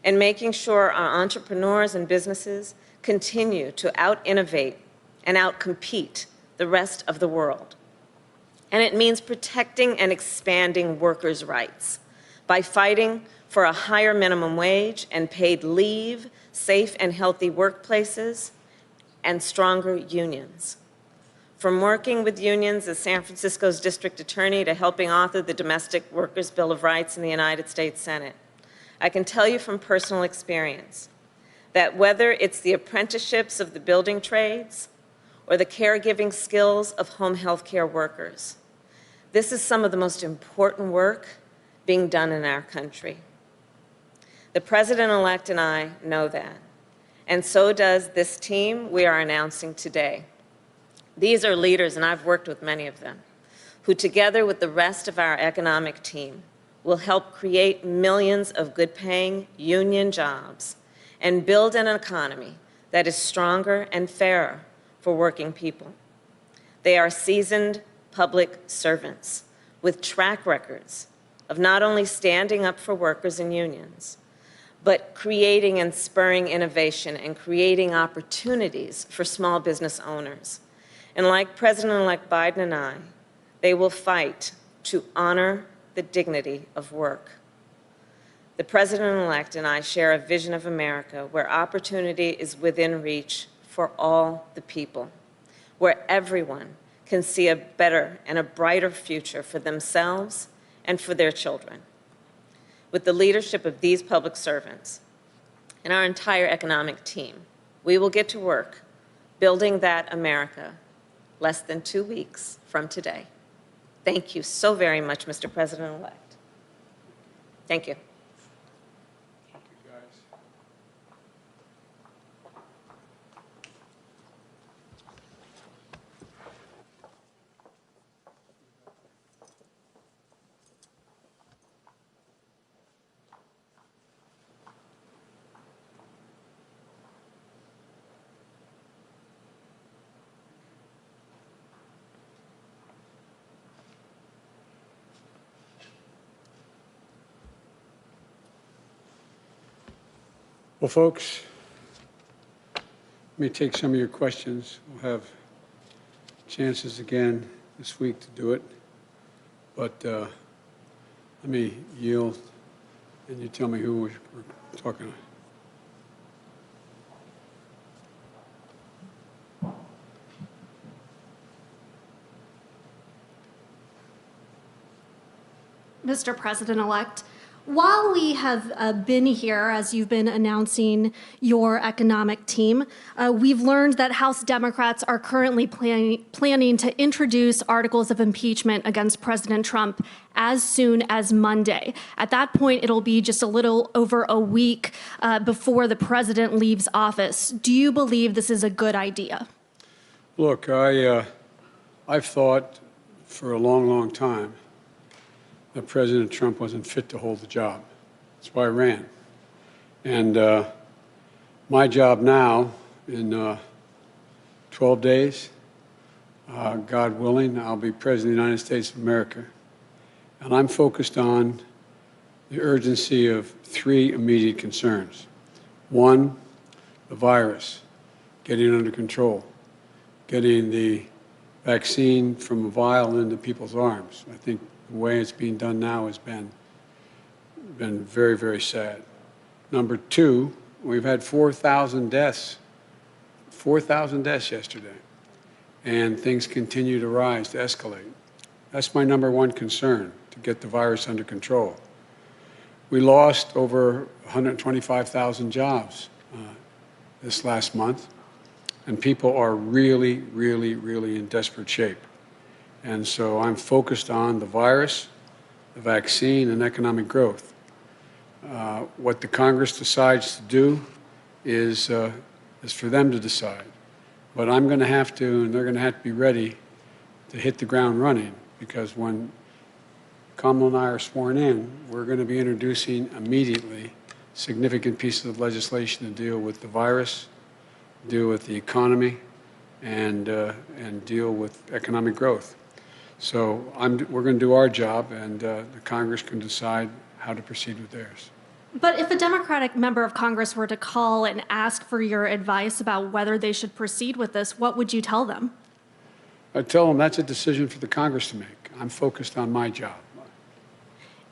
and making sure our entrepreneurs and businesses continue to out-innovate and out-compete the rest of the world. And it means protecting and expanding workers' rights by fighting for a higher minimum wage and paid leave, safe and healthy workplaces, and stronger unions. From working with unions as San Francisco's district attorney to helping author the Domestic Workers' Bill of Rights in the United States Senate, I can tell you from personal experience that whether it's the apprenticeships of the building trades or the caregiving skills of home health care workers, this is some of the most important work being done in our country. The President-elect and I know that, and so does this team we are announcing today. These are leaders, and I've worked with many of them, who together with the rest of our economic team will help create millions of good-paying union jobs and build an economy that is stronger and fairer for working people. They are seasoned public servants with track records of not only standing up for workers and unions, but creating and spurring innovation and creating opportunities for small business owners. And like President-elect Biden and I, they will fight to honor the dignity of work. The President-elect and I share a vision of America where opportunity is within reach for all the people, where everyone can see a better and a brighter future for themselves and for their children. With the leadership of these public servants and our entire economic team, we will get to work building that America less than 2 weeks from today. Thank you so very much, Mr. President-elect. Thank you. Well, folks, let me take some of your questions. We'll have chances again this week to do it. But let me yield, and you tell me who we're talking to. Mr. President-elect, while we have been here, as you've been announcing your economic team, we've learned that House Democrats are currently planning to introduce articles of impeachment against President Trump as soon as Monday. At that point, it'll be just a little over a week before the president leaves office. Do you believe this is a good idea? Look, I've thought for a long, long time that President Trump wasn't fit to hold the job. That's why I ran. And my job now, in 12 days, God willing, I'll be President of the United States of America. And I'm focused on the urgency of 3 immediate concerns. 1, the virus, getting it under control, getting the vaccine from a vial into people's arms. I think the way it's being done now has been very, very sad. Number 2, we've had 4,000 deaths. 4,000 deaths yesterday. And things continue to rise, to escalate. That's my number 1 concern, to get the virus under control. We lost over 125,000 jobs this last month, and people are really, really, really in desperate shape. And so I'm focused on the virus, the vaccine, and economic growth. What the Congress decides to do is for them to decide. But I'm going to have to, and they're going to have to be ready to hit the ground running, because when Kamala and I are sworn in, we're going to be introducing immediately significant pieces of legislation to deal with the virus, deal with the economy, and deal with economic growth. So we're going to do our job, and the Congress can decide how to proceed with theirs. But if a Democratic member of Congress were to call and ask for your advice about whether they should proceed with this, what would you tell them? I'd tell them that's a decision for the Congress to make. I'm focused on my job.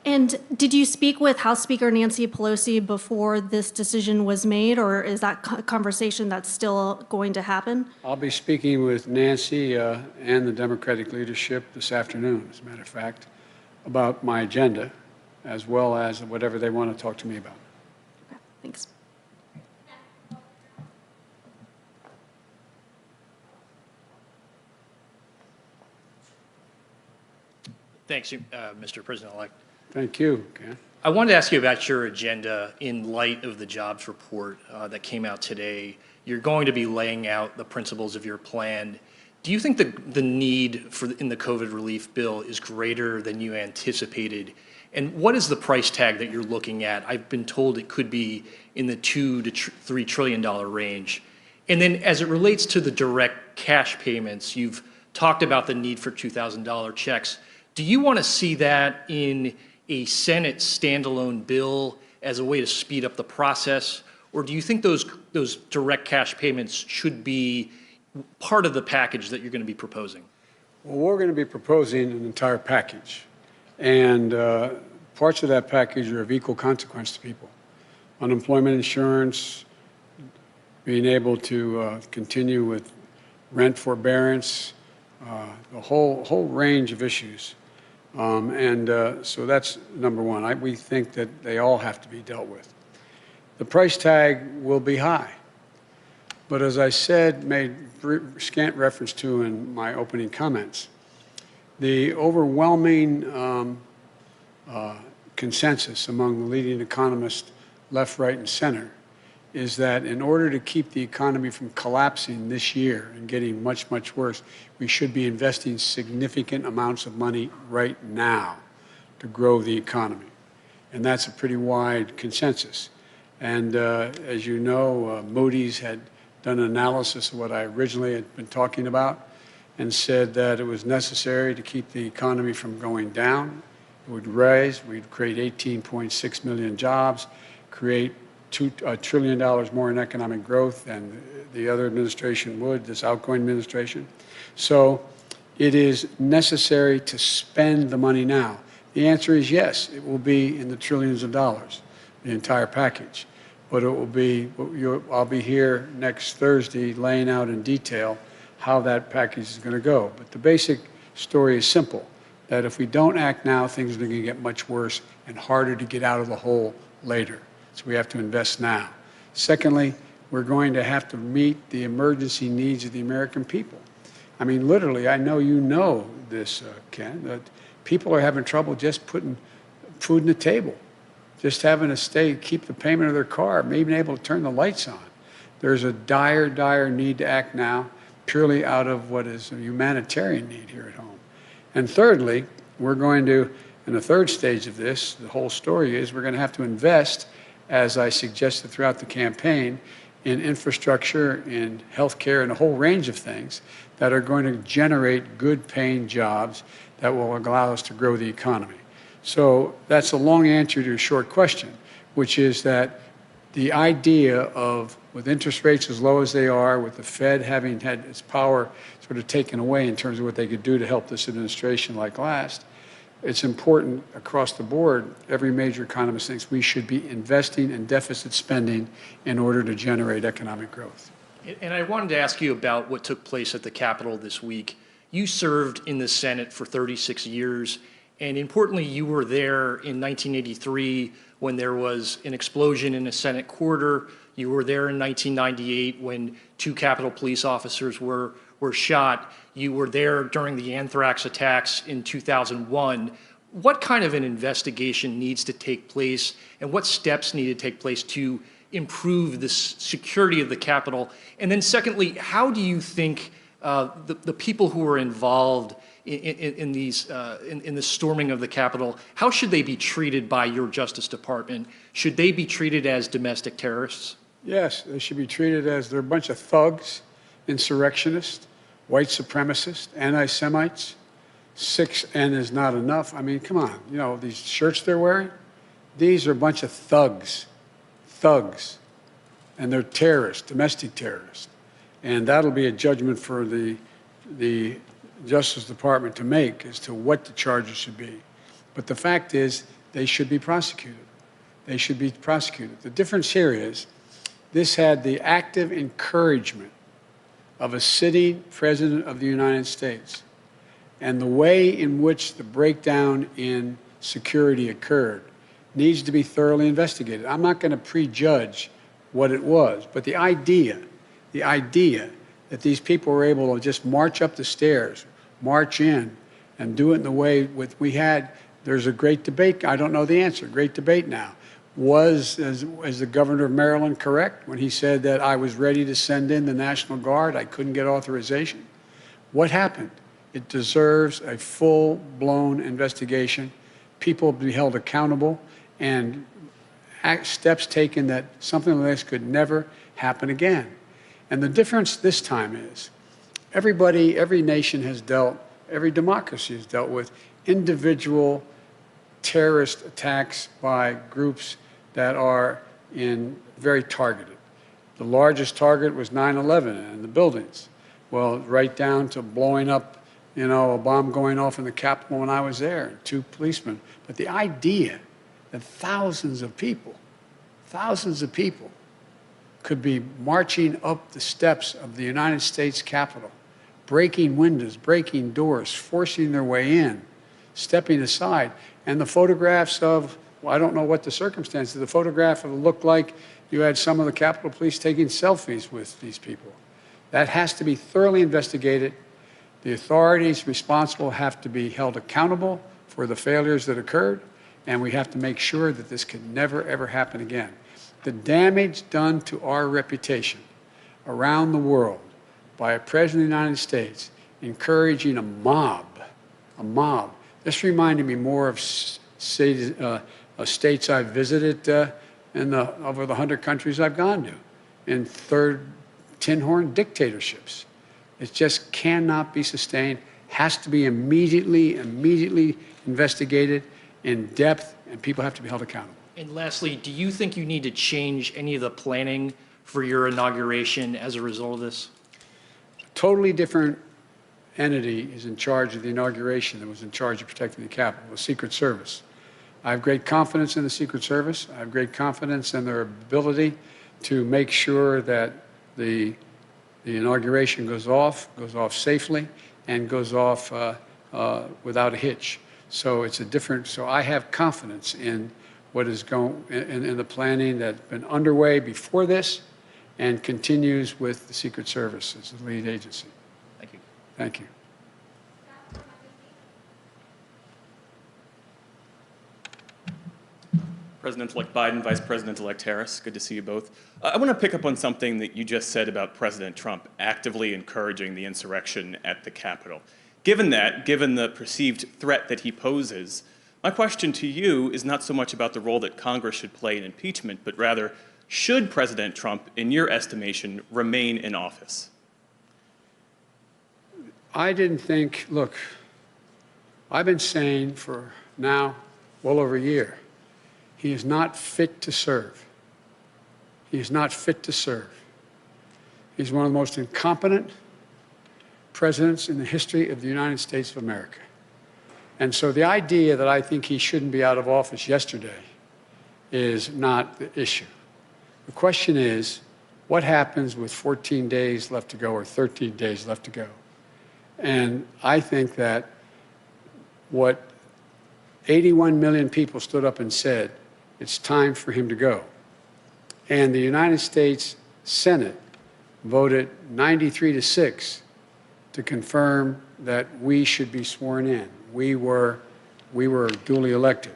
And did you speak with House Speaker Nancy Pelosi before this decision was made, or is that conversation that's still going to happen? I'll be speaking with Nancy and the Democratic leadership this afternoon, as a matter of fact, about my agenda, as well as whatever they want to talk to me about. Okay, thanks. Thanks, Mr. President-elect. Thank you, Ken. I wanted to ask you about your agenda in light of the jobs report that came out today. You're going to be laying out the principles of your plan. Do you think the need in the COVID relief bill is greater than you anticipated? And what is the price tag that you're looking at? I've been told it could be in the $2 to $3 trillion range. And then as it relates to the direct cash payments, you've talked about the need for $2,000 checks. Do you want to see that in a Senate standalone bill as a way to speed up the process? Or do you think those direct cash payments should be part of the package that you're going to be proposing? Well, we're going to be proposing an entire package. And parts of that package are of equal consequence to people. Unemployment insurance, being able to continue with rent forbearance, a whole range of issues. So that's number 1. We think that they all have to be dealt with. The price tag will be high. But as I said, made scant reference to in my opening comments, the overwhelming consensus among the leading economists, left, right, and center, is that in order to keep the economy from collapsing this year and getting much, much worse, we should be investing significant amounts of money right now to grow the economy. And that's a pretty wide consensus. And as you know, Moody's had done an analysis of what I originally had been talking about and said that it was necessary to keep the economy from going down. It would rise, we'd create 18.6 million jobs, create $2 trillion more in economic growth than the other administration would, this outgoing administration. So it is necessary to spend the money now. The answer is yes, it will be in the trillions of dollars, the entire package. But it will be, I'll be here next Thursday laying out in detail how that package is going to go. But the basic story is simple, that if we don't act now, things are going to get much worse and harder to get out of the hole later. So we have to invest now. Secondly, we're going to have to meet the emergency needs of the American people. I mean, literally, I know you know this, Ken, that people are having trouble just putting food on the table, just having to keep the payment of their car, maybe being able to turn the lights on. There's a dire, dire need to act now, purely out of what is a humanitarian need here at home. And thirdly, we're going to And the third stage of this, the whole story is we're going to have to invest, as I suggested throughout the campaign, in infrastructure, in healthcare, and a whole range of things that are going to generate good paying jobs that will allow us to grow the economy. So that's a long answer to a short question, which is that the idea of, with interest rates as low as they are, with the Fed having had its power sort of taken away in terms of what they could do to help this administration like last, it's important across the board. Every major economist thinks we should be investing in deficit spending in order to generate economic growth. And I wanted to ask you about what took place at the Capitol this week. You served in the Senate for 36 years, and importantly, you were there in 1983 when there was an explosion in a Senate corridor. You were there in 1998 when 2 Capitol police officers were shot. You were there during the anthrax attacks in 2001. What kind of an investigation needs to take place, and what steps need to take place to improve the security of the Capitol? And then secondly, how do you think the people who were involved in the storming of the Capitol, how should they be treated by your Justice Department? Should they be treated as domestic terrorists? Yes, they should be treated as they're a bunch of thugs, insurrectionists, white supremacists, anti-Semites. 6N is not enough. I mean, come on. You know, these shirts they're wearing, these are a bunch of thugs. And they're terrorists, domestic terrorists. And that'll be a judgment for the Justice Department to make as to what the charges should be. But the fact is, they should be prosecuted. They should be prosecuted. The difference here is, this had the active encouragement of a sitting President of the United States. And the way in which the breakdown in security occurred needs to be thoroughly investigated. I'm not going to prejudge what it was, but the idea that these people were able to just march up the stairs, march in, and do it in the way we had, there's a great debate. I don't know the answer. Great debate now. Was the governor of Maryland correct when he said that I was ready to send in the National Guard? I couldn't get authorization. What happened? It deserves a full-blown investigation. People be held accountable, and steps taken that something like this could never happen again. And the difference this time is every nation has dealt, every democracy has dealt with individual terrorist attacks by groups that are very targeted. The largest target was 9/11 and the buildings. Well, right down to blowing up, you know, a bomb going off in the Capitol when I was there, 2 policemen. But the idea that thousands of people could be marching up the steps of the United States Capitol, breaking windows, breaking doors, forcing their way in, stepping aside. And the photographs of, well, I don't know what the circumstances, the photograph looked like you had some of the Capitol Police taking selfies with these people. That has to be thoroughly investigated. The authorities responsible have to be held accountable for the failures that occurred, and we have to make sure that this can never, ever happen again. The damage done to our reputation around the world by a President of the United States encouraging a mob. This reminded me more of states I've visited over the 100 countries I've gone to, in third tin horn dictatorships. It just cannot be sustained, has to be immediately investigated in depth, and people have to be held accountable. And lastly, do you think you need to change any of the planning for your inauguration as a result of this? A totally different entity is in charge of the inauguration than was in charge of protecting the Capitol, the Secret Service. I have great confidence in the Secret Service. I have great confidence in their ability to make sure that the inauguration goes off safely and goes off without a hitch. So so I have confidence in what is in the planning that's been underway before this and continues with the Secret Service as the lead agency. Thank you. Thank you. President-elect Biden, Vice President-elect Harris, good to see you both. I want to pick up on something that you just said about President Trump actively encouraging the insurrection at the Capitol. Given the perceived threat that he poses, My question to you is not so much about the role that Congress should play in impeachment, but rather, should President Trump, in your estimation, remain in office? I didn't think, look, I've been saying for now well over a year, he is not fit to serve. He is not fit to serve. He's one of the most incompetent presidents in the history of the United States of America. And so the idea that I think he shouldn't be out of office yesterday is not the issue. The question is, what happens with 14 days left to go or 13 days left to go? And I think that what 81 million people stood up and said, it's time for him to go. And the United States Senate voted 93-6 to confirm that we should be sworn in. We were duly elected.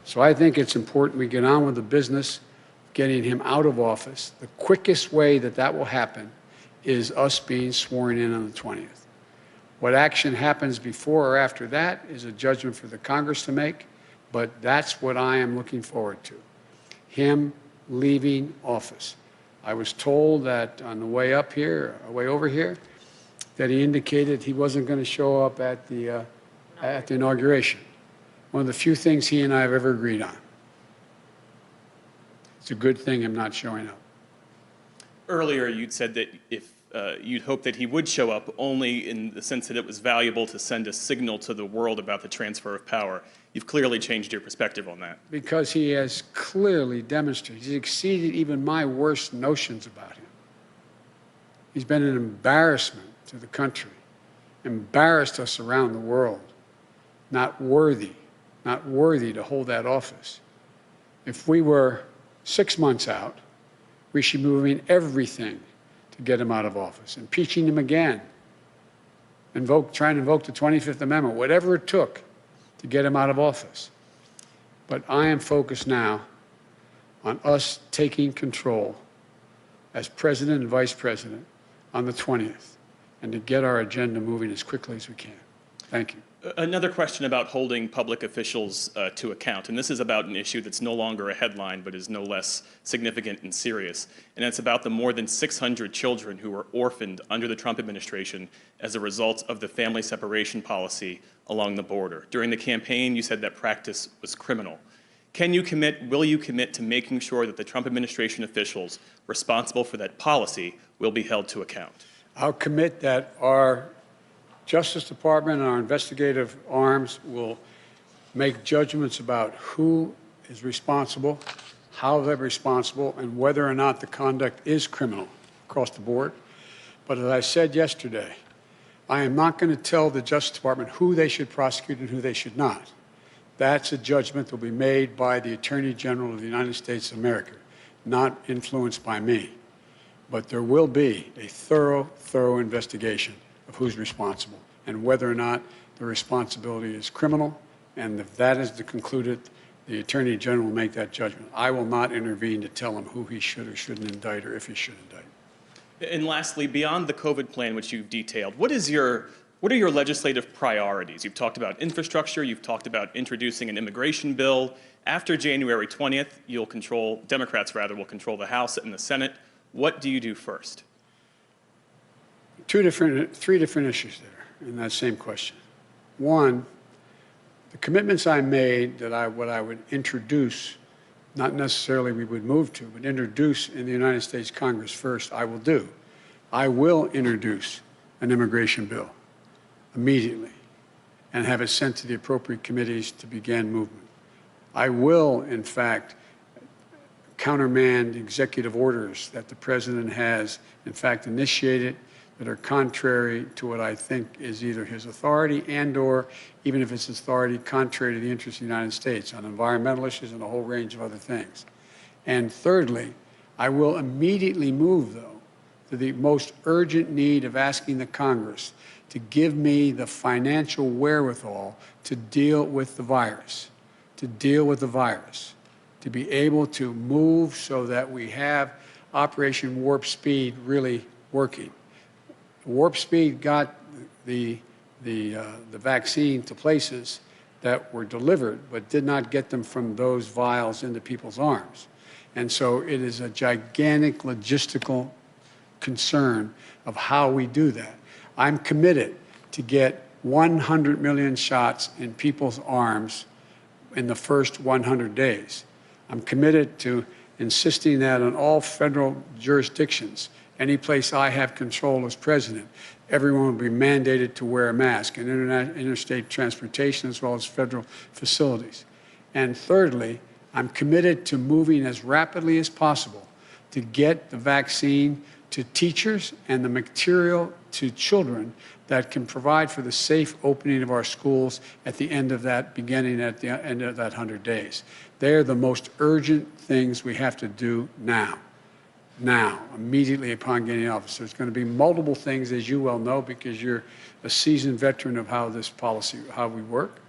So I think it's important we get on with the business of getting him out of office. The quickest way that that will happen is us being sworn in on the 20th. What action happens before or after that is a judgment for the Congress to make, but that's what I am looking forward to, him leaving office. I was told that on the way up here, way over here, that he indicated he wasn't going to show up at the inauguration. One of the few things he and I have ever agreed on. It's a good thing I'm not showing up. Earlier, you'd said that if you'd hope that he would show up only in the sense that it was valuable to send a signal to the world about the transfer of power. You've clearly changed your perspective on that. Because he has clearly demonstrated, he's exceeded even my worst notions about him. He's been an embarrassment to the country, embarrassed us around the world, not worthy to hold that office. If we were 6 months out, we should be moving everything to get him out of office, impeaching him again, trying to invoke the 25th Amendment, whatever it took to get him out of office. But I am focused now on us taking control as president and vice president on the 20th and to get our agenda moving as quickly as we can. Thank you. Another question about holding public officials to account, and this is about an issue that's no longer a headline but is no less significant and serious, and it's about the more than 600 children who were orphaned under the Trump administration as a result of the family separation policy along the border. During the campaign, you said that practice was criminal. Will you commit to making sure that the Trump administration officials responsible for that policy will be held to account? I'll commit that our Justice Department and our investigative arms will make judgments about who is responsible, how they're responsible, and whether or not the conduct is criminal across the board. But as I said yesterday, I am not going to tell the Justice Department who they should prosecute and who they should not. That's a judgment that will be made by the Attorney General of the United States of America, not influenced by me. But there will be a thorough investigation of who's responsible and whether or not the responsibility is criminal. And if that is concluded, the Attorney General will make that judgment. I will not intervene to tell him who he should or shouldn't indict or if he should indict. And lastly, beyond the COVID plan, which you've detailed, what are your legislative priorities? You've talked about infrastructure. You've talked about introducing an immigration bill. After January 20th, Democrats will control the House and the Senate. What do you do first? Three different issues there in that same question. One, the commitments I made that what I would introduce, not necessarily we would move to, but introduce in the United States Congress first, I will do. I will introduce an immigration bill immediately and have it sent to the appropriate committees to begin movement. I will, in fact, countermand executive orders that the president has, in fact, initiated that are contrary to what I think is either his authority and/or, even if it's his authority, contrary to the interests of the United States on environmental issues and a whole range of other things. And thirdly, I will immediately move, though, to the most urgent need of asking the Congress to give me the financial wherewithal to deal with the virus, to be able to move so that we have Operation Warp Speed really working. Warp Speed got the vaccine to places that were delivered, but did not get them from those vials into people's arms. And so it is a gigantic logistical concern of how we do that. I'm committed to get 100 million shots in people's arms in the first 100 days. I'm committed to insisting that in all federal jurisdictions, any place I have control as president, everyone will be mandated to wear a mask in interstate transportation as well as federal facilities. And thirdly, I'm committed to moving as rapidly as possible to get the vaccine to teachers and the material to children that can provide for the safe opening of our schools at the end of that, beginning at the end of that 100 days. They're the most urgent things we have to do now. Now, immediately upon getting office. There's going to be multiple things, as you well know, because you're a seasoned veteran of how this policy, how we work.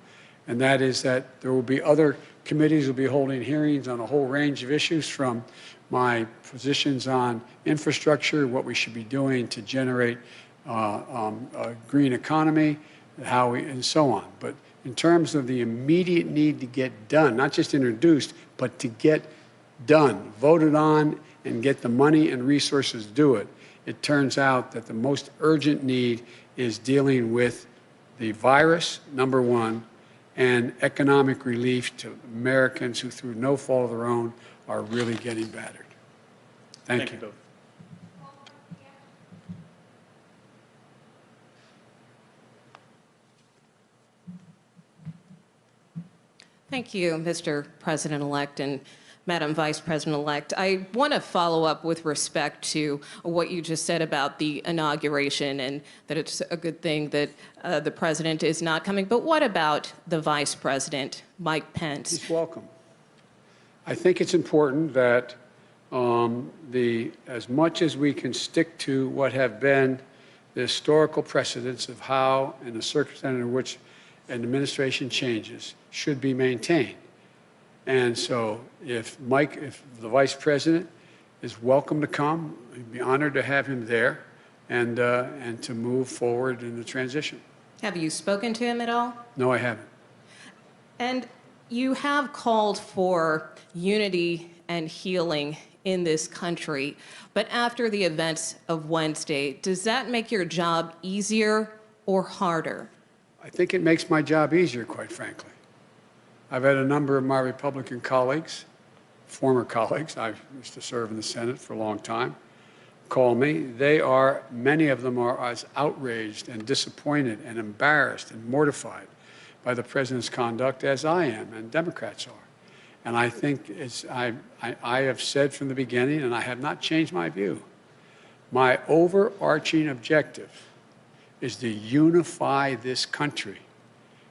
And that is that there will be other committees will be holding hearings on a whole range of issues, from my positions on infrastructure, what we should be doing to generate a green economy, and so on. But in terms of the immediate need to get done, not just introduced, but to get done, voted on, and get the money and resources to do it, it turns out that the most urgent need is dealing with the virus, number one, and economic relief to Americans who, through no fault of their own, are really getting battered. Thank you. both. Thank you, Mr. President-elect and Madam Vice President-elect. I want to follow up with respect to what you just said about the inauguration and that it's a good thing that the president is not coming. But what about the Vice President, Mike Pence? He's welcome. I think it's important that as much as we can stick to what have been the historical precedents of how, in the circumstance in which an administration changes, should be maintained. And so if the Vice President is welcome to come, we'd be honored to have him there and to move forward in the transition. Have you spoken to him at all? No, I haven't. And you have called for unity and healing in this country. But after the events of Wednesday, does that make your job easier or harder? I think it makes my job easier, quite frankly. I've had a number of my Republican colleagues, former colleagues, I used to serve in the Senate for a long time, call me. Many of them are as outraged and disappointed and embarrassed and mortified by the president's conduct as I am and Democrats are. And I think I have said from the beginning, and I have not changed my view, my overarching objective is to unify this country.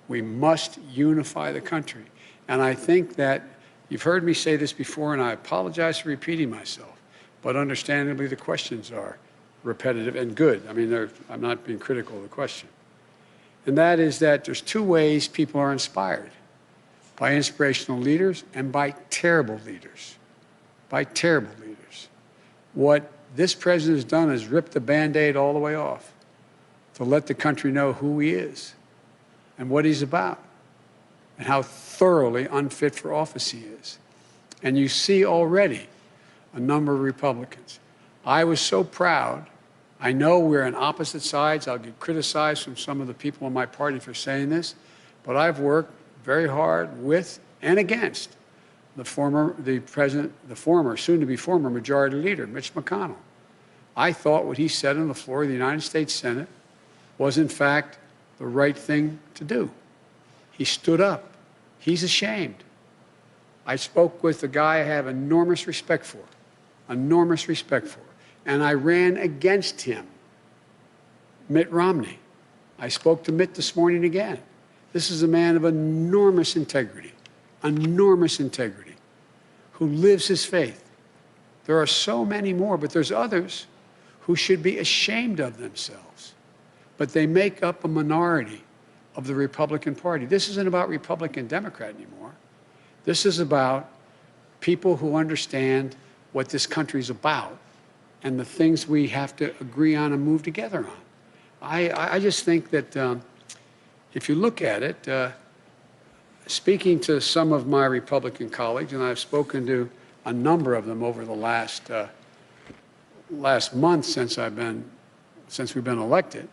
We must unify the country. And I think that you've heard me say this before, and I apologize for repeating myself, but understandably the questions are repetitive and good. I mean, I'm not being critical of the question. And that is that there's two ways people are inspired: by inspirational leaders and by terrible leaders. By terrible leaders. What this president has done is rip the Band-Aid all the way off to let the country know who he is and what he's about and how thoroughly unfit for office he is. And you see already a number of Republicans. I was so proud. I know we're on opposite sides. I'll get criticized from some of the people in my party for saying this, but I've worked very hard with and against the former, soon-to-be former Majority Leader, Mitch McConnell. I thought what he said on the floor of the United States Senate was, in fact, the right thing to do. He stood up. He's ashamed. I spoke with a guy I have enormous respect for, and I ran against him, Mitt Romney. I spoke to Mitt this morning again. This is a man of enormous integrity, who lives his faith. There are so many more, but there's others who should be ashamed of themselves. But they make up a minority of the Republican Party. This isn't about Republican, Democrat anymore. This is about people who understand what this country's about and the things we have to agree on and move together on. I just think that if you look at it, speaking to some of my Republican colleagues, and I've spoken to a number of them over the last month since we've been elected,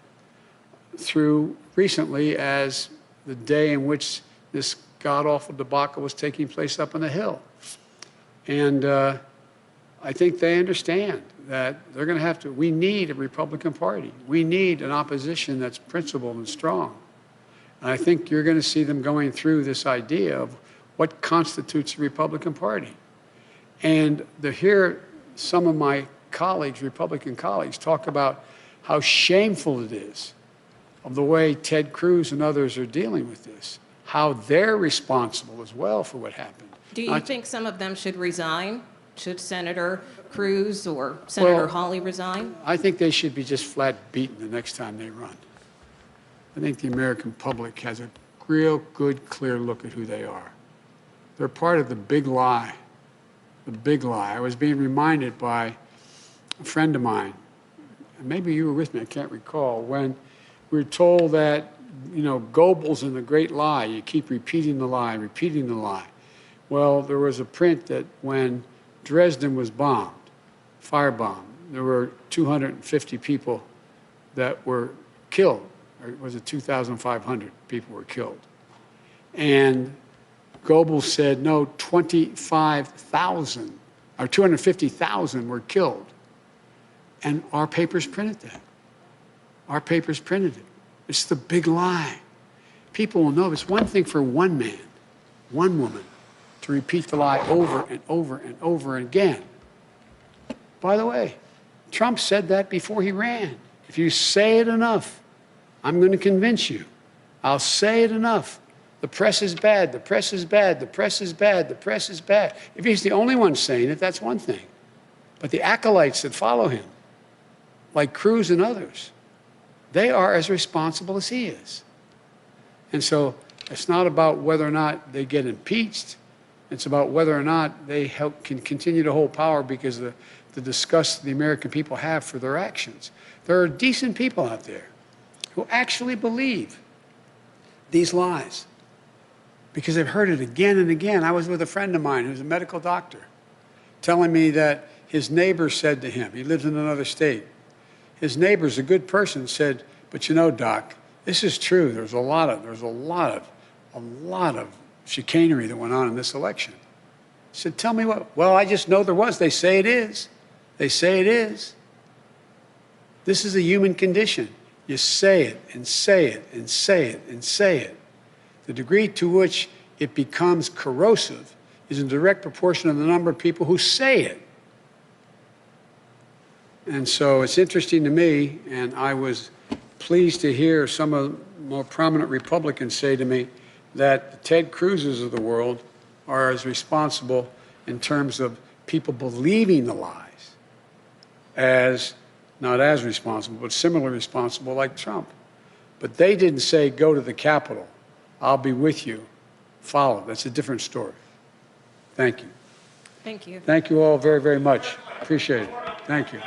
through recently as the day in which this god-awful debacle was taking place up on the Hill. And I think they understand that they're going to have to, we need a Republican Party. We need an opposition that's principled and strong. And I think you're going to see them going through this idea of what constitutes a Republican Party. And to hear some of my colleagues, Republican colleagues, talk about how shameful it is of the way Ted Cruz and others are dealing with this, how they're responsible as well for what happened. Do you think some of them should resign? Should Senator Cruz or Senator Hawley resign? I think they should be just flat beaten the next time they run. I think the American public has a real good, clear look at who they are. They're part of the big lie. The big lie. I was being reminded by a friend of mine, and maybe you were with me, I can't recall, when we were told that, you know, Goebbels and the great lie, you keep repeating the lie, repeating the lie. Well, there was a print that when Dresden was bombed, firebombed, there were 250 people that were killed, or was it 2,500 people were killed? And Goebbels said, no, 25,000 or 250,000 were killed. And our papers printed that. Our papers printed it. It's the big lie. People will know it's one thing for one man, one woman, to repeat the lie over and over and over again. By the way, Trump said that before he ran. If you say it enough, I'm going to convince you. I'll say it enough. The press is bad, the press is bad, the press is bad, the press is bad. If he's the only one saying it, that's one thing. But the acolytes that follow him, like Cruz and others, they are as responsible as he is. And so it's not about whether or not they get impeached. It's about whether or not they can continue to hold power because of the disgust the American people have for their actions. There are decent people out there who actually believe these lies because they've heard it again and again. I was with a friend of mine who's a medical doctor telling me that his neighbor said to him, he lives in another state, his neighbor's a good person, said, but you know, doc, this is true. There's a lot of chicanery that went on in this election. He said, tell me what? Well, I just know there was. They say it is. They say it is. This is a human condition. You say it and say it and say it and say it. The degree to which it becomes corrosive is in direct proportion to the number of people who say it. And so it's interesting to me, and I was pleased to hear some of the more prominent Republicans say to me that the Ted Cruzes of the world are as responsible in terms of people believing the lies as, not as responsible, but similarly responsible like Trump. But they didn't say, go to the Capitol, I'll be with you, follow. That's a different story. Thank you. Thank you. Thank you all very, very much. Appreciate it. Thank you.